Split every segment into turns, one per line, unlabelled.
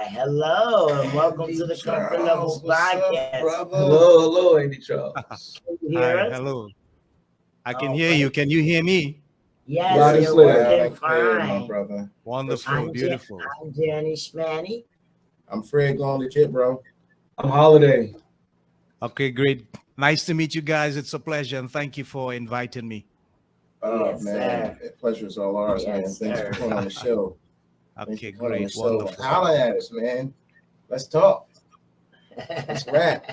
Hello, and welcome
Andy
to the Comfort
Charles,
Level
what's up,
Podcast.
brother? Hello, Andy Charles.
Can you hear
Hi,
us?
hello. I can
All
hear you.
right.
Can you hear me?
Yes,
Loud and
you're
clear. Loud
working
and clear, my
fine.
brother.
Wonderful,
I'm,
beautiful.
I'm Danny Schmanny.
I'm Fred going legit, bro.
I'm Holiday.
Okay, great. Nice to meet you guys. It's a pleasure, and thank you for inviting me.
Oh,
Yes,
man. The pleasure's all ours, man.
Yes,
Thanks
sir.
for coming on the show. Thanks
Okay,
for coming on the
great,
show.
wonderful.
Holla at us, man. Let's talk. Let's rap.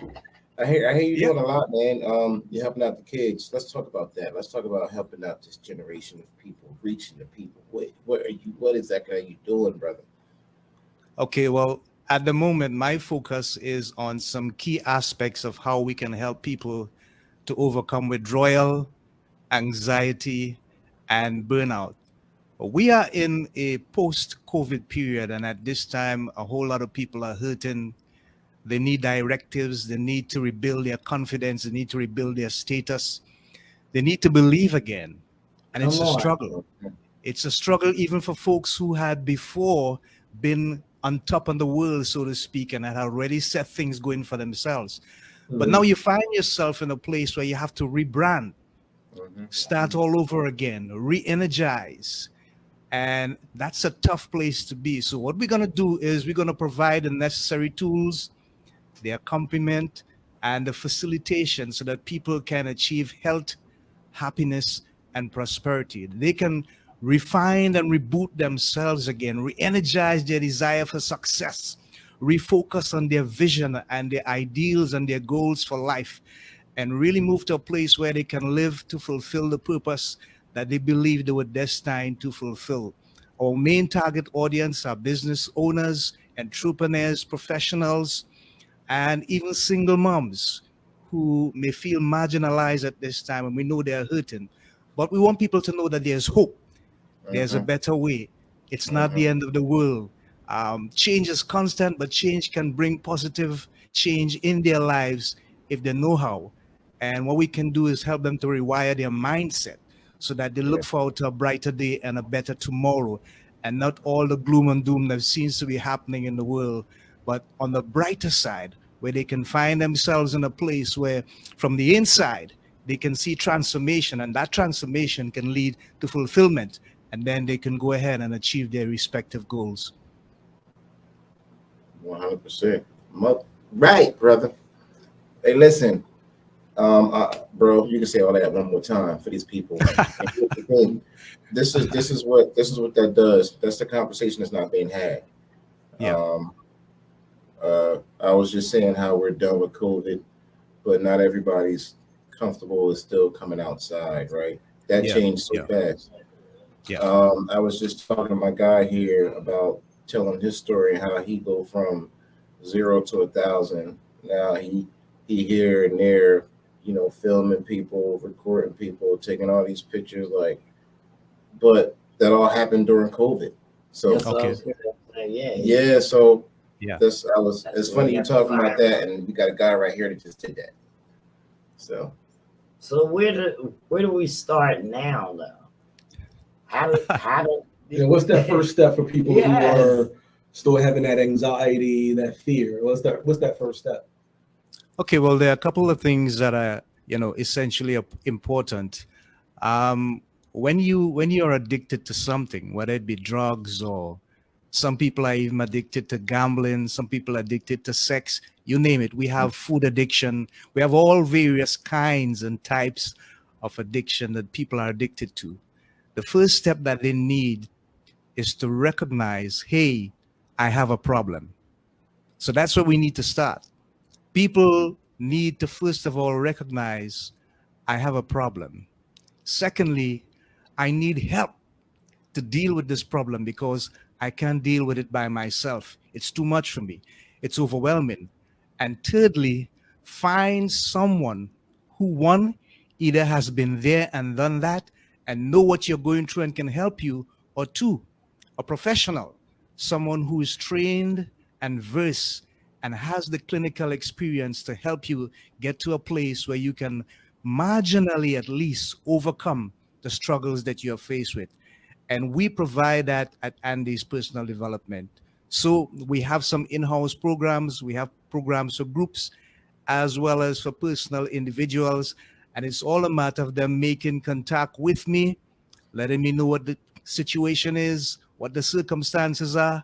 I hear you
Yeah.
doing a lot, man. You're helping out the kids. Let's talk about that. Let's talk about helping out this generation of people, reaching the people. What exactly are you doing, brother?
Okay, well, at the moment, my focus is on some key aspects of how we can help people to overcome withdrawal, anxiety, and burnout. We are in a post-COVID period, and at this time, a whole lot of people are hurting. They need directives. They need to rebuild their confidence. They need to rebuild their status. They need to believe again. And it's
Come
a
on.
struggle. It's a struggle even for folks who had before been on top of the world, so to speak, and had already set things going for themselves. But now you find yourself in a place where you have to rebrand, start all over again, re-energize. And that's a tough place to be. So what we're going to do is we're going to provide the necessary tools, the accompaniment, and the facilitation so that people can achieve health, happiness, and prosperity. They can refine and reboot themselves again, re-energize their desire for success, refocus on their vision and their ideals and their goals for life, and really move to a place where they can live to fulfill the purpose that they believe they were destined to fulfill. Our main target audience are business owners, entrepreneurs, professionals, and even single moms who may feel marginalized at this time, and we know they're hurting. But we want people to know that there's hope. There's a better way. It's not the end of the world. Change is constant, but change can bring positive change in their lives if they know how. And what we can do is help them to rewire their mindset so that they look forward to a brighter day and a better tomorrow, and not all the gloom and doom that seems to be happening in the world, but on the brighter side, where they can find themselves in a place where from the inside, they can see transformation, and that transformation can lead to fulfillment, and then they can go ahead and achieve their respective goals.
100%. Right, brother. Hey, listen, bro, you can say all that one more time for these people. And here's the thing. This is what that does. That's the conversation that's not being had.
Yeah.
I was just saying how we're done with COVID, but not everybody's comfortable with still coming outside, right? That changed so fast.
Yeah.
I was just talking to my guy here about telling his story, how he go from 0 to 1,000. Now he here and there, filming people, recording people, taking all these pictures, but that all happened during COVID. So
That's what I was gonna say.
yeah, so
Yeah.
it's funny you talking about that, and we got a guy right here that just did that. So
where do we start now, though? How do
What's that first step for people
Yes.
who are still having that anxiety, that fear? What's that first step?
Okay, well, there are a couple of things that are, essentially important. When you're addicted to something, whether it be drugs, or some people are even addicted to gambling, some people are addicted to sex, you name it. We have food addiction. We have all various kinds and types of addiction that people are addicted to. The first step that they need is to recognize, hey, I have a problem. So that's where we need to start. People need to first of all recognize I have a problem. Secondly, I need help to deal with this problem because I can't deal with it by myself. It's too much for me. It's overwhelming. And thirdly, find someone who, one, either has been there and done that and know what you're going through and can help you, or two, a professional, someone who is trained and versed and has the clinical experience to help you get to a place where you can marginally at least overcome the struggles that you're faced with. And we provide that at Andy's Personal Development. So we have some in-house programs. We have programs for groups as well as for personal individuals. And it's all a matter of them making contact with me, letting me know what the situation is, what the circumstances are.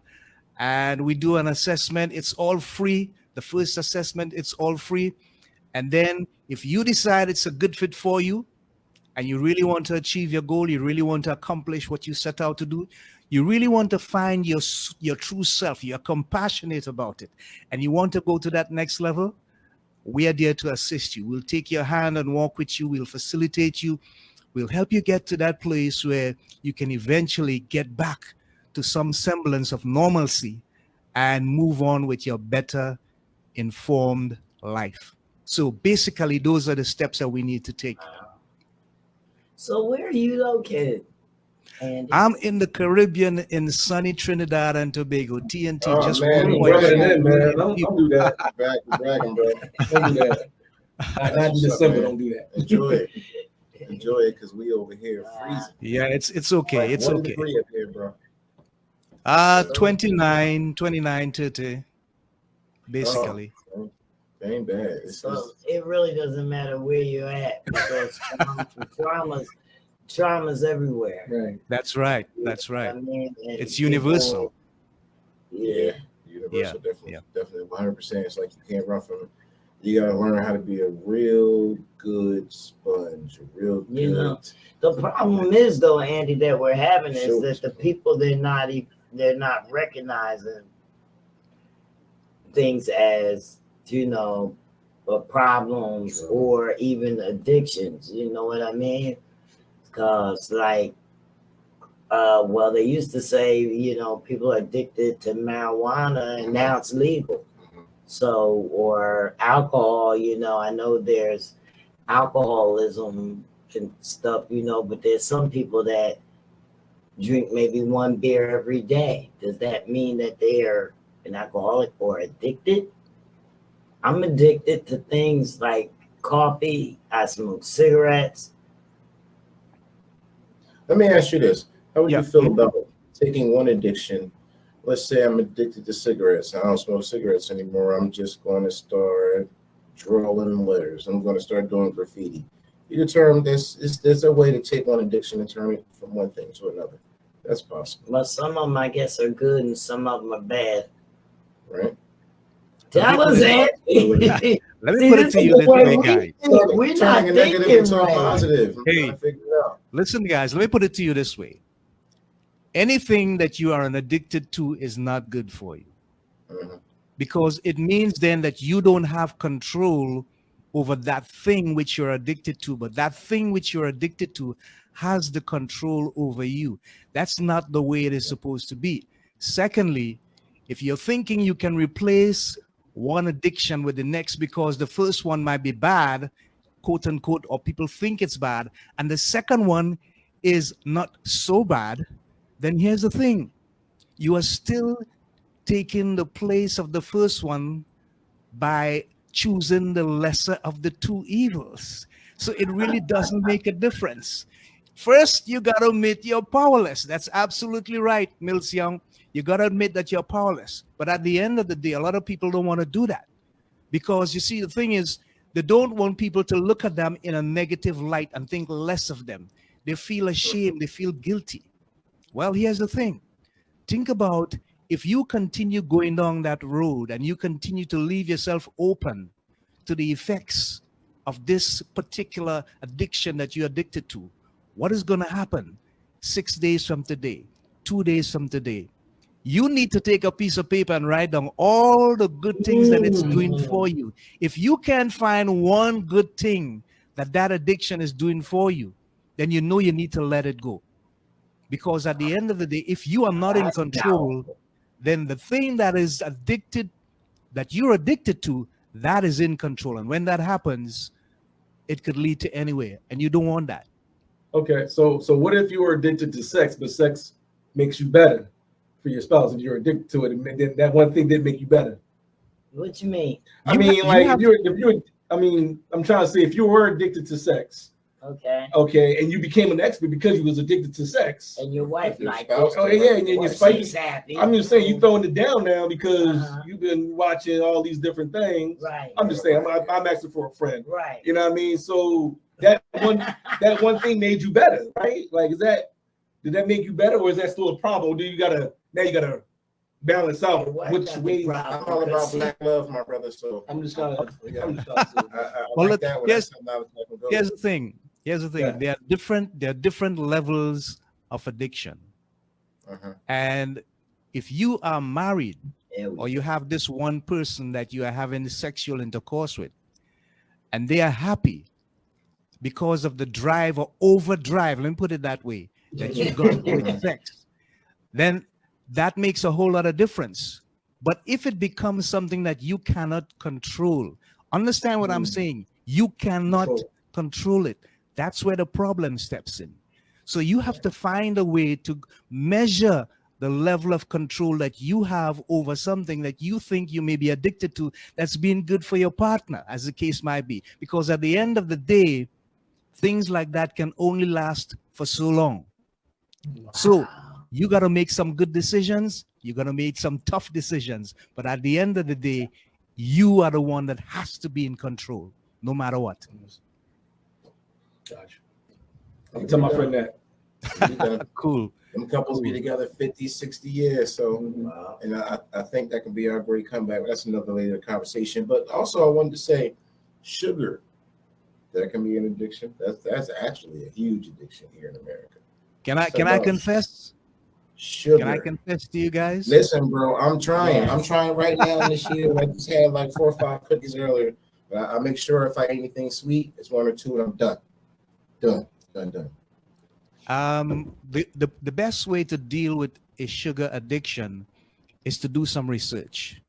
And we do an assessment. It's all free. The first assessment, it's all free. And then if you decide it's a good fit for you and you really want to achieve your goal, you really want to accomplish what you set out to do, you really want to find your true self, you're compassionate about it, and you want to go to that next level, we are there to assist you. We'll take your hand and walk with you. We'll facilitate you. We'll help you get to that place where you can eventually get back to some semblance of normalcy and move on with your better informed life. So basically, those are the steps that we need to take.
So where are you located, Andy?
I'm in the Caribbean in sunny Trinidad and Tobago. TNT
Oh,
just
man,
one
you
way.
bragging
in, man. Don't do that.
Bragging, bro.
Don't do that. Not in December. Don't do that.
Enjoy it. Enjoy it, because we over here freezing.
Yeah, it's okay. It's
One
okay.
degree up here, bro.
29, 30, basically.
Oh, ain't bad. It's
So
just,
it really doesn't matter where you're at because trauma's everywhere.
Right.
That's right. That's
I
right.
mean, and
It's universal.
Yeah.
universal,
Yeah.
definitely 100%. It's like you can't run from it. You gotta learn how to be a real good sponge, a real good.
You know, the problem is though, Andy, that we're having is
Sure.
that the people they're not recognizing things as, you know, problems
Sure.
or even addictions. You know what I mean? Because like, well, they used to say, you know, people are addicted to marijuana and now it's legal.
Mhm.
So, or alcohol, you know, I know there's alcoholism and stuff, you know, but there's some people that drink maybe one beer every day. Does that mean that they are an alcoholic or addicted? I'm addicted to things like coffee, I smoke cigarettes.
Let me ask you this: how would
Yeah.
you feel about taking one addiction? Let's say I'm addicted to cigarettes. I don't smoke cigarettes anymore. I'm just going to start drawing letters. I'm going to start doing graffiti. You determine there's a way to take one addiction and turn it from one thing to another. That's possible,
But some of them, I guess, are good and some of them are bad.
right?
Tell us, Andy.
Let me put it to you this way, guys.
We're not
Turning a negative
thinking
into a
right.
positive. I'm
Hey.
trying to figure it out.
Listen, guys, let me put it to you this way. Anything that you are addicted to is not good for you,
Mhm.
because it means then that you don't have control over that thing which you're addicted to, but that thing which you're addicted to has the control over you. That's not the way it is supposed to be. Secondly, if you're thinking you can replace one addiction with the next because the first one might be bad, quote unquote, or people think it's bad, and the second one is not so bad, then here's the thing. You are still taking the place of the first one by choosing the lesser of the two evils. So it really doesn't make a difference. First, you got to admit you're powerless. That's absolutely right, Mills Young. You got to admit that you're powerless. But at the end of the day, a lot of people don't want to do that because you see, the thing is, they don't want people to look at them in a negative light and think less of them. They feel ashamed. They feel guilty. Well, here's the thing. Think about if you continue going down that road and you continue to leave yourself open to the effects of this particular addiction that you're addicted to, what is going to happen 6 days from today, 2 days from today? You need to take a piece of paper and write down all the good things that it's doing for you. If you can't find one good thing that that addiction is doing for you, then you know you need to let it go. Because at the end of the day, if you are not in
That's
control, then the thing that is addicted, that you're addicted to, that is in control. And when that happens, it could lead to anywhere. And you don't want that.
Okay, so what if you were addicted to sex, but sex makes you better for your spouse? If you're addicted to it, and then that one thing did make you better.
What you mean?
I mean, like if you're, I mean, I'm trying to say if you were addicted to sex,
Okay.
Okay, and you became an expert because you was addicted to sex.
And your wife
Your
like
spouse
it.
Oh yeah, and your
Well,
spouse.
she's happy.
I'm just saying you throwing it down now because
Uh-huh.
you've been watching all these different things.
Right.
I'm just saying I'm asking for a friend.
Right.
You know what I mean? So that one thing made you better, right? Like, did that make you better, or is that still a problem? Or do you gotta balance out
What
which
got the
ways?
problem?
I'm all about black love, my brother. So
I'm just trying to.
I
Well,
like
look,
that one.
here's-
That's something I was letting go.
Here's the thing.
Yeah.
There are different levels of addiction.
Uh-huh.
And if you are married
There we
or you have this one person that you are having sexual intercourse with, and they are happy because of the drive or overdrive, let me put it that way, that you got with sex, then that makes a whole lot of difference. But if it becomes something that you cannot control, understand what I'm saying, you cannot control it. That's where the problem steps in. So you have to find a way to measure the level of control that you have over something that you think you may be addicted to that's being good for your partner, as the case might be. Because at the end of the day, things like that can only last for so long. So you got to make some good decisions. You got to make some tough decisions. But at the end of the day, you are the one that has to be in control, no matter what.
Gotcha. I'm tell my friend that.
Cool.
Them couples be together 50, 60 years. So,
Wow.
and I think that can be our great comeback. That's another later conversation. But also, I wanted to say, sugar, that can be an addiction. That's actually a huge addiction here in America.
Can I confess?
Sugar.
Can I confess to you guys?
Listen, bro, I'm trying.
Yes.
I'm trying right now this year. I just had like 4 or 5 cookies earlier. But I make sure if I eat anything sweet, it's 1 or 2 and I'm done. Done.
The best way to deal with a sugar addiction is to do some research.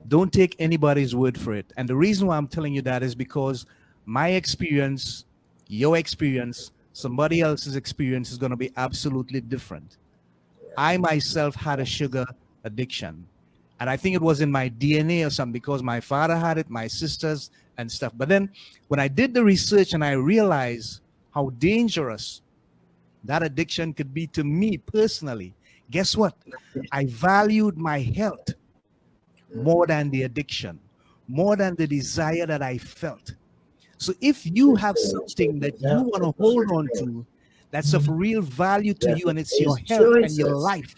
Don't take anybody's word for it. And the reason why I'm telling you that is because my experience, your experience, somebody else's experience is going to be absolutely different. I myself had a sugar addiction. And I think it was in my DNA or something because my father had it, my sisters and stuff. But then when I did the research and I realized how dangerous that addiction could be to me personally, guess what? I valued my health more than the addiction, more than the desire that I felt. So if you have something that you want to hold on to that's of real value to you, and it's your health and your life,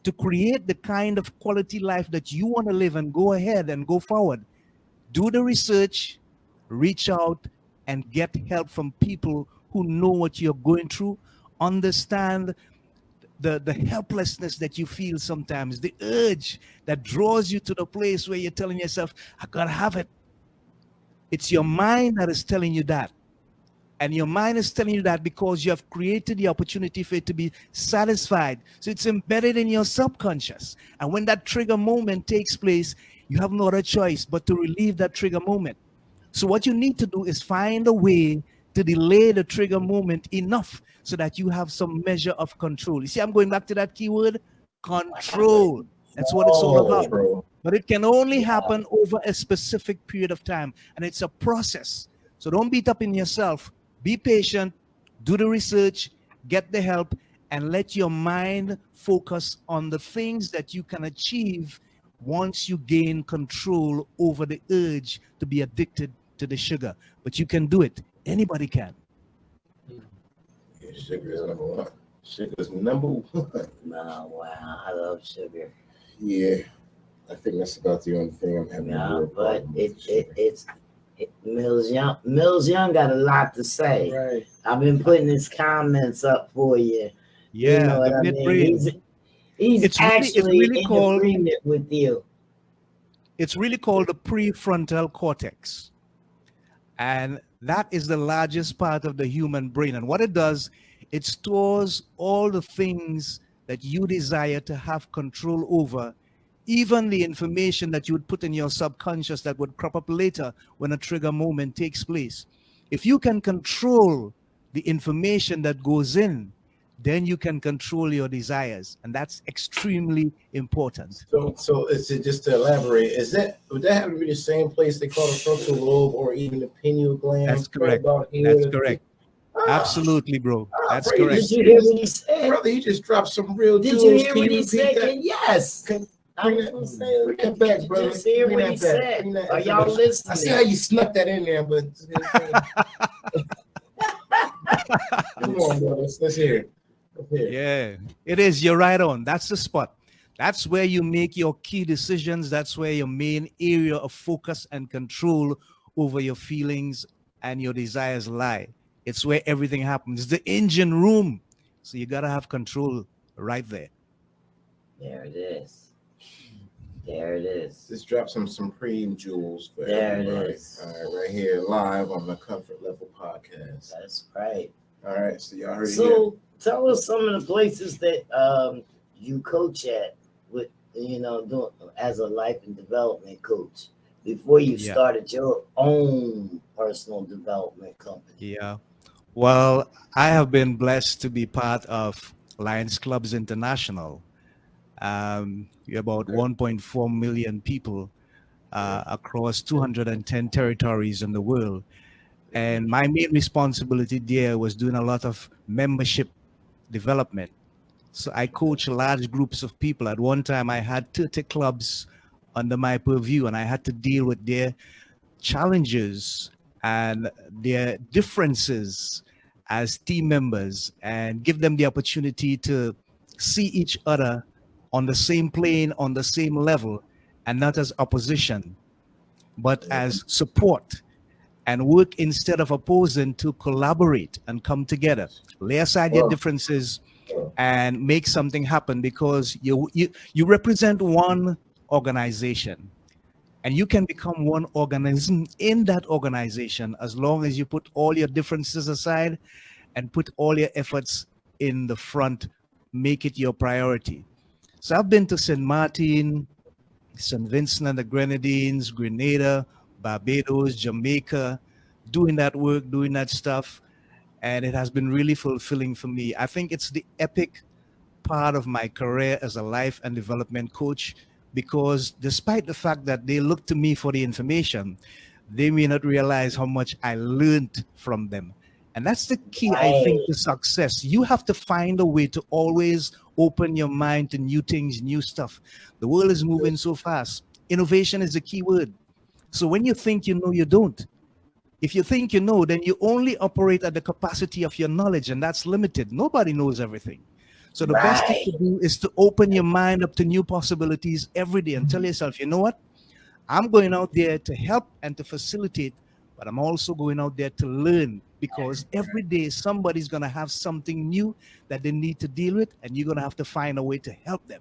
to create the kind of quality life that you want to live and go ahead and go forward, do the research, reach out and get help from people who know what you're going through, understand the helplessness that you feel sometimes, the urge that draws you to the place where you're telling yourself, I gotta have it. It's your mind that is telling you that. And your mind is telling you that because you have created the opportunity for it to be satisfied. So it's embedded in your subconscious. And when that trigger moment takes place, you have no other choice but to relieve that trigger moment. So what you need to do is find a way to delay the trigger moment enough so that you have some measure of control. You see, I'm going back to that keyword, control. That's what it's all about. But it can only happen over a specific period of time. And it's a process. So don't beat up in yourself. Be patient, do the research, get the help, and let your mind focus on the things that you can achieve once you gain control over the urge to be addicted to the sugar. But you can do it. Anybody can.
Yeah, sugar is number one. Sugar is number one.
Oh, wow. I love sugar.
Yeah, I think that's about the only thing I'm having.
Yeah,
a real
but
problem with
it's Mills Young got a lot to say.
Right.
I've been putting his comments up for you.
Yeah,
You know what
the
I
mid-brain.
mean? He's
It's
actually
really
in
called-
agreement with you.
It's really called the prefrontal cortex. And that is the largest part of the human brain. And what it does, it stores all the things that you desire to have control over, even the information that you would put in your subconscious that would crop up later when a trigger moment takes place. If you can control the information that goes in, then you can control your desires, and that's extremely important.
So it's just to elaborate, would that have to be the same place they call the frontal lobe or even the pineal gland?
That's
right
correct.
about here?
That's correct. Absolutely, bro. That's
praise
correct.
Did you hear what he said?
Brother, you just dropped some real
Did
jewels.
you hear
Can
what he
repeat
said?
that?
Yes. I
Bring
was
that,
gonna say,
bring that back,
did
brother.
you just hear
Bring
what
that
he
back.
said?
Bring that
Are y'all
information.
listening?
I see how you snuck that in there, but come on, brother. Let's hear it. Let's hear it.
Yeah, it is. You're right on. That's the spot. That's where you make your key decisions. That's where your main area of focus and control over your feelings and your desires lie. It's where everything happens. It's the engine room. So you got to have control right there.
There it is. There it is.
Just drop some supreme jewels for
There it
everybody.
is.
All right, right here, live on the Comfort Level Podcast.
That's right.
All right, so y'all heard it.
So tell us some of the places that you coach at with doing as a life and development coach before you
Yeah.
started your own personal development company.
Yeah. Well, I have been blessed to be part of Lions Clubs International. We're about 1.4 million people across 210 territories in the world. And my main responsibility there was doing a lot of membership development. So I coach large groups of people. At one time, I had 30 clubs under my purview, and I had to deal with their challenges and their differences as team members and give them the opportunity to see each other on the same plane, on the same level, and not as opposition, but as support, and work instead of opposing to collaborate and come together. Lay aside your differences and make something happen, because you represent one organization, and you can become one organism in that organization as long as you put all your differences aside and put all your efforts in the front, make it your priority. So I've been to St. Martin, St. Vincent and the Grenadines, Grenada, Barbados, Jamaica, doing that work, doing that stuff. And it has been really fulfilling for me. I think it's the epic part of my career as a life and development coach, because despite the fact that they look to me for the information, they may not realize how much I learned from them. And that's the key, I think, to success. You have to find a way to always open your mind to new things, new stuff. The world is moving so fast. Innovation is the key word. So when you think you know, you don't. If you think you know, then you only operate at the capacity of your knowledge, and that's limited. Nobody knows everything. So the best thing to do is to open your mind up to new possibilities every day and tell yourself, you know what? I'm going out there to help and to facilitate, but I'm also going out there to learn, because every day somebody's going to have something new that they need to deal with, and you're going to have to find a way to help them.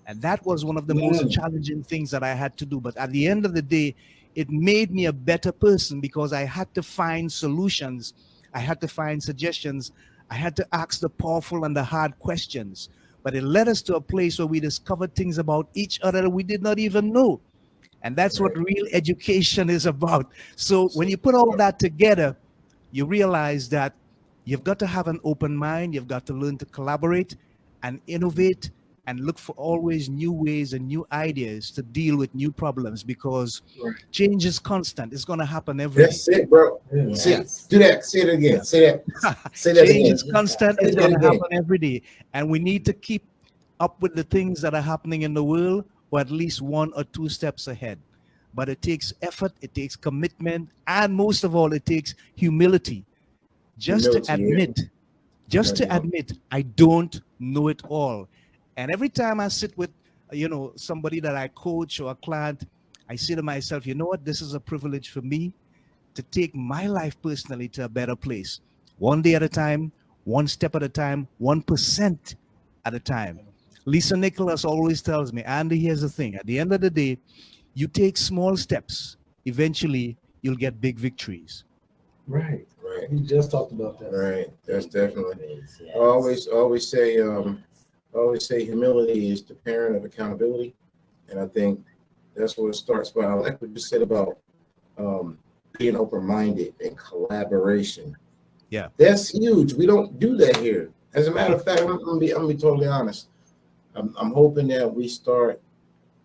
And that was one of the most challenging things that I had to do. But at the end of the day, it made me a better person, because I had to find solutions. I had to find suggestions. I had to ask the powerful and the hard questions. But it led us to a place where we discovered things about each other that we did not even know. And that's what real education is about. So when you put all that together, you realize that you've got to have an open mind. You've got to learn to collaborate and innovate and look for always new ways and new ideas to deal with new problems, because change is constant. It's going to happen every day.
That's it, bro.
Yes.
Do that. Say it again. Say that. Say that
Change
again.
is constant.
Say
It's
that
going to
again.
happen every day. And we need to keep up with the things that are happening in the world, or at least 1 or 2 steps ahead. But it takes effort, it takes commitment, and most of all, it takes humility. Just to admit, I don't know it all. And every time I sit with, somebody that I coach or a client, I say to myself, you know what? This is a privilege for me to take my life personally to a better place. One day at a time, one step at a time, 1% at a time. Lisa Nicholas always tells me, Andy, here's the thing. At the end of the day, you take small steps. Eventually, you'll get big victories.
Right.
Right.
We just talked about that.
Right. That's definitely.
Yes.
I always say humility is the parent of accountability, and I think that's where it starts. But I like what you said about being open-minded and collaboration.
Yeah.
That's huge. We don't do that here. As a matter of fact, I'm gonna be totally honest. I'm hoping that we start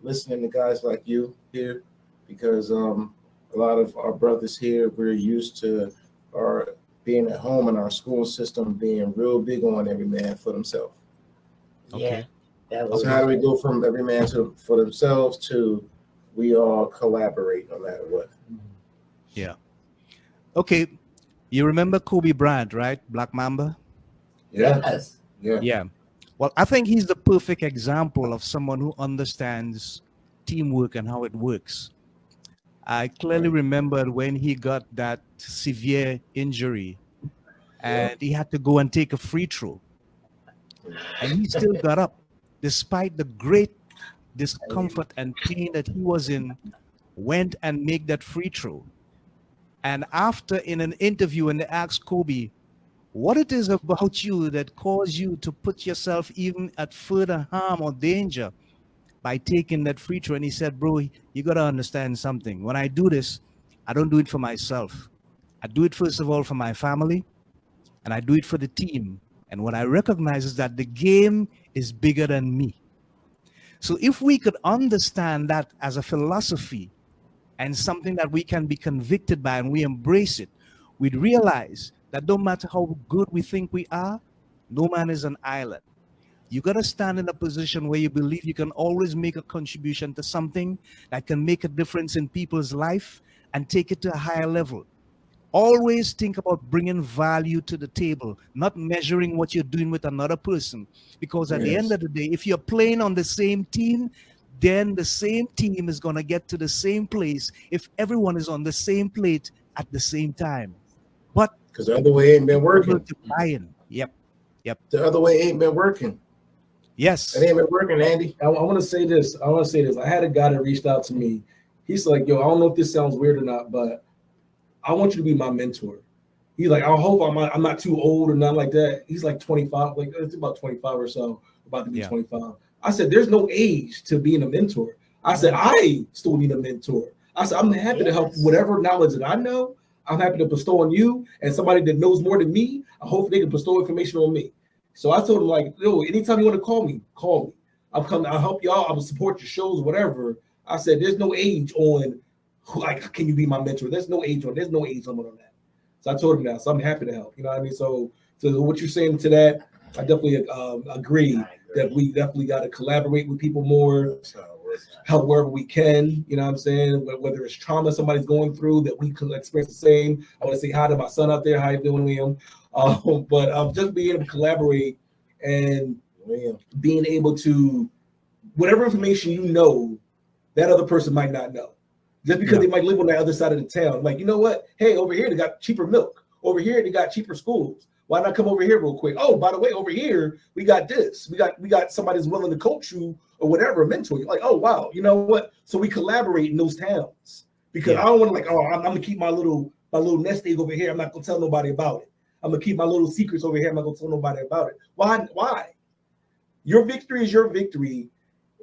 listening to guys like you here, because a lot of our brothers here, we're used to our being at home and our school system being real big on every man for themselves.
Yeah, that was
So how do we go from every man to for themselves to we all collaborate no matter what?
Okay, you remember Kobe Bryant, right? Black Mamba.
yes.
Yeah.
Yeah. Well, I think he's the perfect example of someone who understands teamwork and how it works. I clearly
Right.
remembered when he got that severe injury and he had to go and take a free throw. And he still got up despite the great discomfort and pain that he was in, went and make that free throw. And after in an interview, when they asked Kobe, what it is about you that caused you to put yourself even at further harm or danger by taking that free throw, and he said, bro, you got to understand something. When I do this, I don't do it for myself. I do it first of all for my family, and I do it for the team. And what I recognize is that the game is bigger than me. So if we could understand that as a philosophy and something that we can be convicted by and we embrace it, we'd realize that no matter how good we think we are, no man is an island. You got to stand in a position where you believe you can always make a contribution to something that can make a difference in people's life and take it to a higher level. Always think about bringing value to the table, not measuring what you're doing with another person. Because at the end
Yes.
of the day, if you're playing on the same team, then the same team is going to get to the same place if everyone is on the same plate at the same time. But
Because the other way ain't been
able
working.
to buy in. Yep.
The other way ain't been working.
Yes.
It ain't been working, Andy.
I want to say this. I had a guy that reached out to me. He's like, yo, I don't know if this sounds weird or not, but I want you to be my mentor. He's like, I hope I'm not too old or nothing like that. He's like 25, like it's about 25 or so, about to be 25. I said, there's no age to being a mentor. I said, I still need a mentor. I said, I'm happy to help whatever knowledge that I know. I'm happy to bestow on you and somebody that knows more than me. I hope they can bestow information on me. So I told him, like, yo, anytime you want to call me, call me. I'm coming. I'll help y'all. I will support your shows, whatever. I said, there's no age on who, like, can you be my mentor? There's no age limit on that. So I told him that. So I'm happy to help. You know what I mean? So what you're saying to that, I definitely agree that we definitely got to collaborate with people more,
That's how it works.
help wherever we can. You know what I'm saying? Whether it's trauma somebody's going through that we could experience the same. I want to say hi to my son out there. How you doing, Liam? But just being able to collaborate and
William.
being able to, whatever information you know, that other person might not know. Just because they might live on the other side of the town. Like, you know what? Hey, over here they got cheaper milk. Over here they got cheaper schools. Why not come over here real quick? Oh, by the way, over here we got this. We got somebody that's willing to coach you or whatever, mentor you. Like, oh wow, you know what? So we collaborate in those towns because I don't want to like, oh, I'm gonna keep my little nest egg over here. I'm not gonna tell nobody about it. I'm gonna keep my little secrets over here. I'm not gonna tell nobody about it. Why? Your victory is your victory.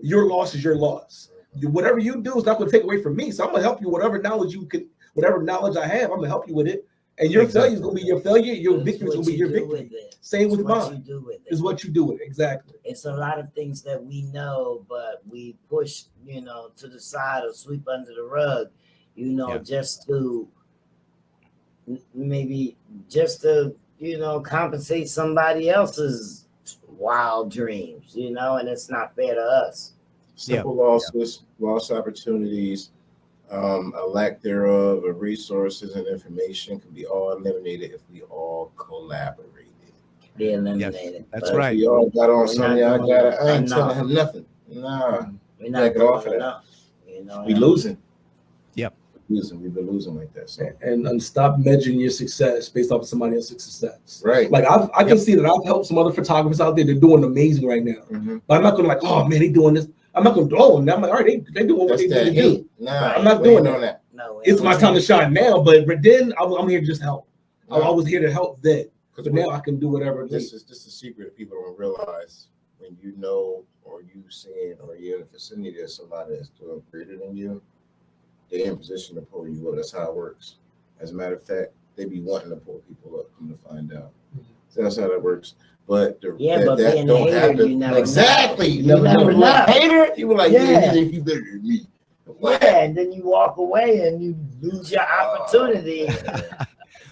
Your loss is your loss. Whatever you do is not going to take away from me. So I'm going to help you. Whatever knowledge I have, I'm going to help you with it. And your failure is going to be your failure. Your victory is going to be your victory. Same with mine. Is what you do with it. Exactly.
It's a lot of things that we know, but we push, to the side or sweep under the rug, just to maybe compensate somebody else's wild dreams, and it's not fair to us.
Simple losses, lost opportunities, a lack thereof of resources and information can be all eliminated if we all collaborated.
Be eliminated.
That's
But
right.
We all got on
We're
something.
not
I
doing
got. I ain't
enough.
telling him nothing. Nah,
we're not
Back it off
doing
of that.
enough.
we losing.
Yep.
Losing. We've been losing like that. So.
And stop measuring your success based off of somebody else's success.
Right.
Like I can see that I've helped some other photographers out there. They're doing amazing right now.
Mhm.
But I'm not going to like, oh man, they doing this. I'm not going to dwell on them. I'm like, all right, they doing what
That's
they
that
need to do.
heat. Nah,
I'm
not
we ain't
doing
on that.
No,
It's my time to shine now. But then I'm here to just help. I was here to help then.
Because
But now I can do whatever.
this is a secret that people don't realize. When you know or you seeing or you're in the vicinity of somebody that's doing greater than you, they're in position to pull you up. That's how it works. As a matter of fact, they be wanting to pull people up. Come to find out. So that's how that works. But
Yeah, but
that
being a
don't
hater,
happen.
you never
Exactly.
know.
You never know.
know.
Like, hater, you were like, yeah,
Yeah.
you think you better than me. What?
Yeah, and then you walk away and you lose your opportunity to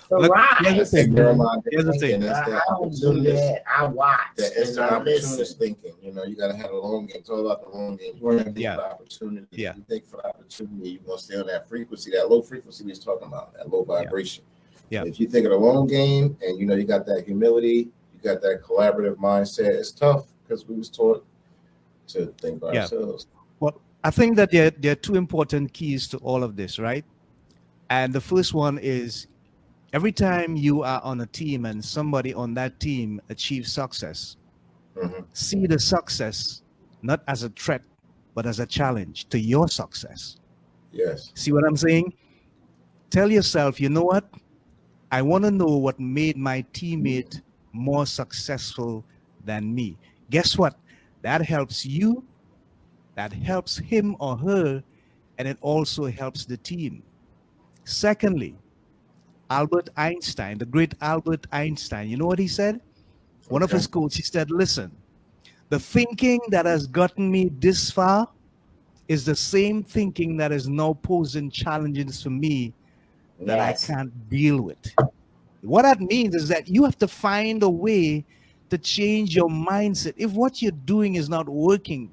Look,
rise.
here's the
That's
thing.
that girl-minded
Here's the
thinking.
thing.
That's that
I don't do
opportunist.
that. I watch
That's
and
the
I
opportunist
listen.
thinking. You know, you got to have a long game. It's all about the long game. You want to think
Yeah.
for the opportunity.
Yeah.
You think for the opportunity, you're going to stay on that frequency, that low frequency we was talking about, that low vibration.
Yeah.
If you think of the long game and, you know, you got that humility, you got that collaborative mindset, it's tough because we was taught to think by
Yeah.
ourselves.
Well, I think that there are two important keys to all of this, right? And the first one is every time you are on a team and somebody on that team achieves success,
Mhm.
see the success not as a threat, but as a challenge to your success.
Yes.
See what I'm saying? Tell yourself, you know what? I want to know what made my teammate more successful than me. Guess what? That helps you, that helps him or her, and it also helps the team. Secondly, Albert Einstein, the great Albert Einstein, you know what he said? One of
Okay.
his quotes, he said, listen, the thinking that has gotten me this far is the same thinking that is now posing challenges for me that I
Yes.
can't deal with. What that means is that you have to find a way to change your mindset. If what you're doing is not working,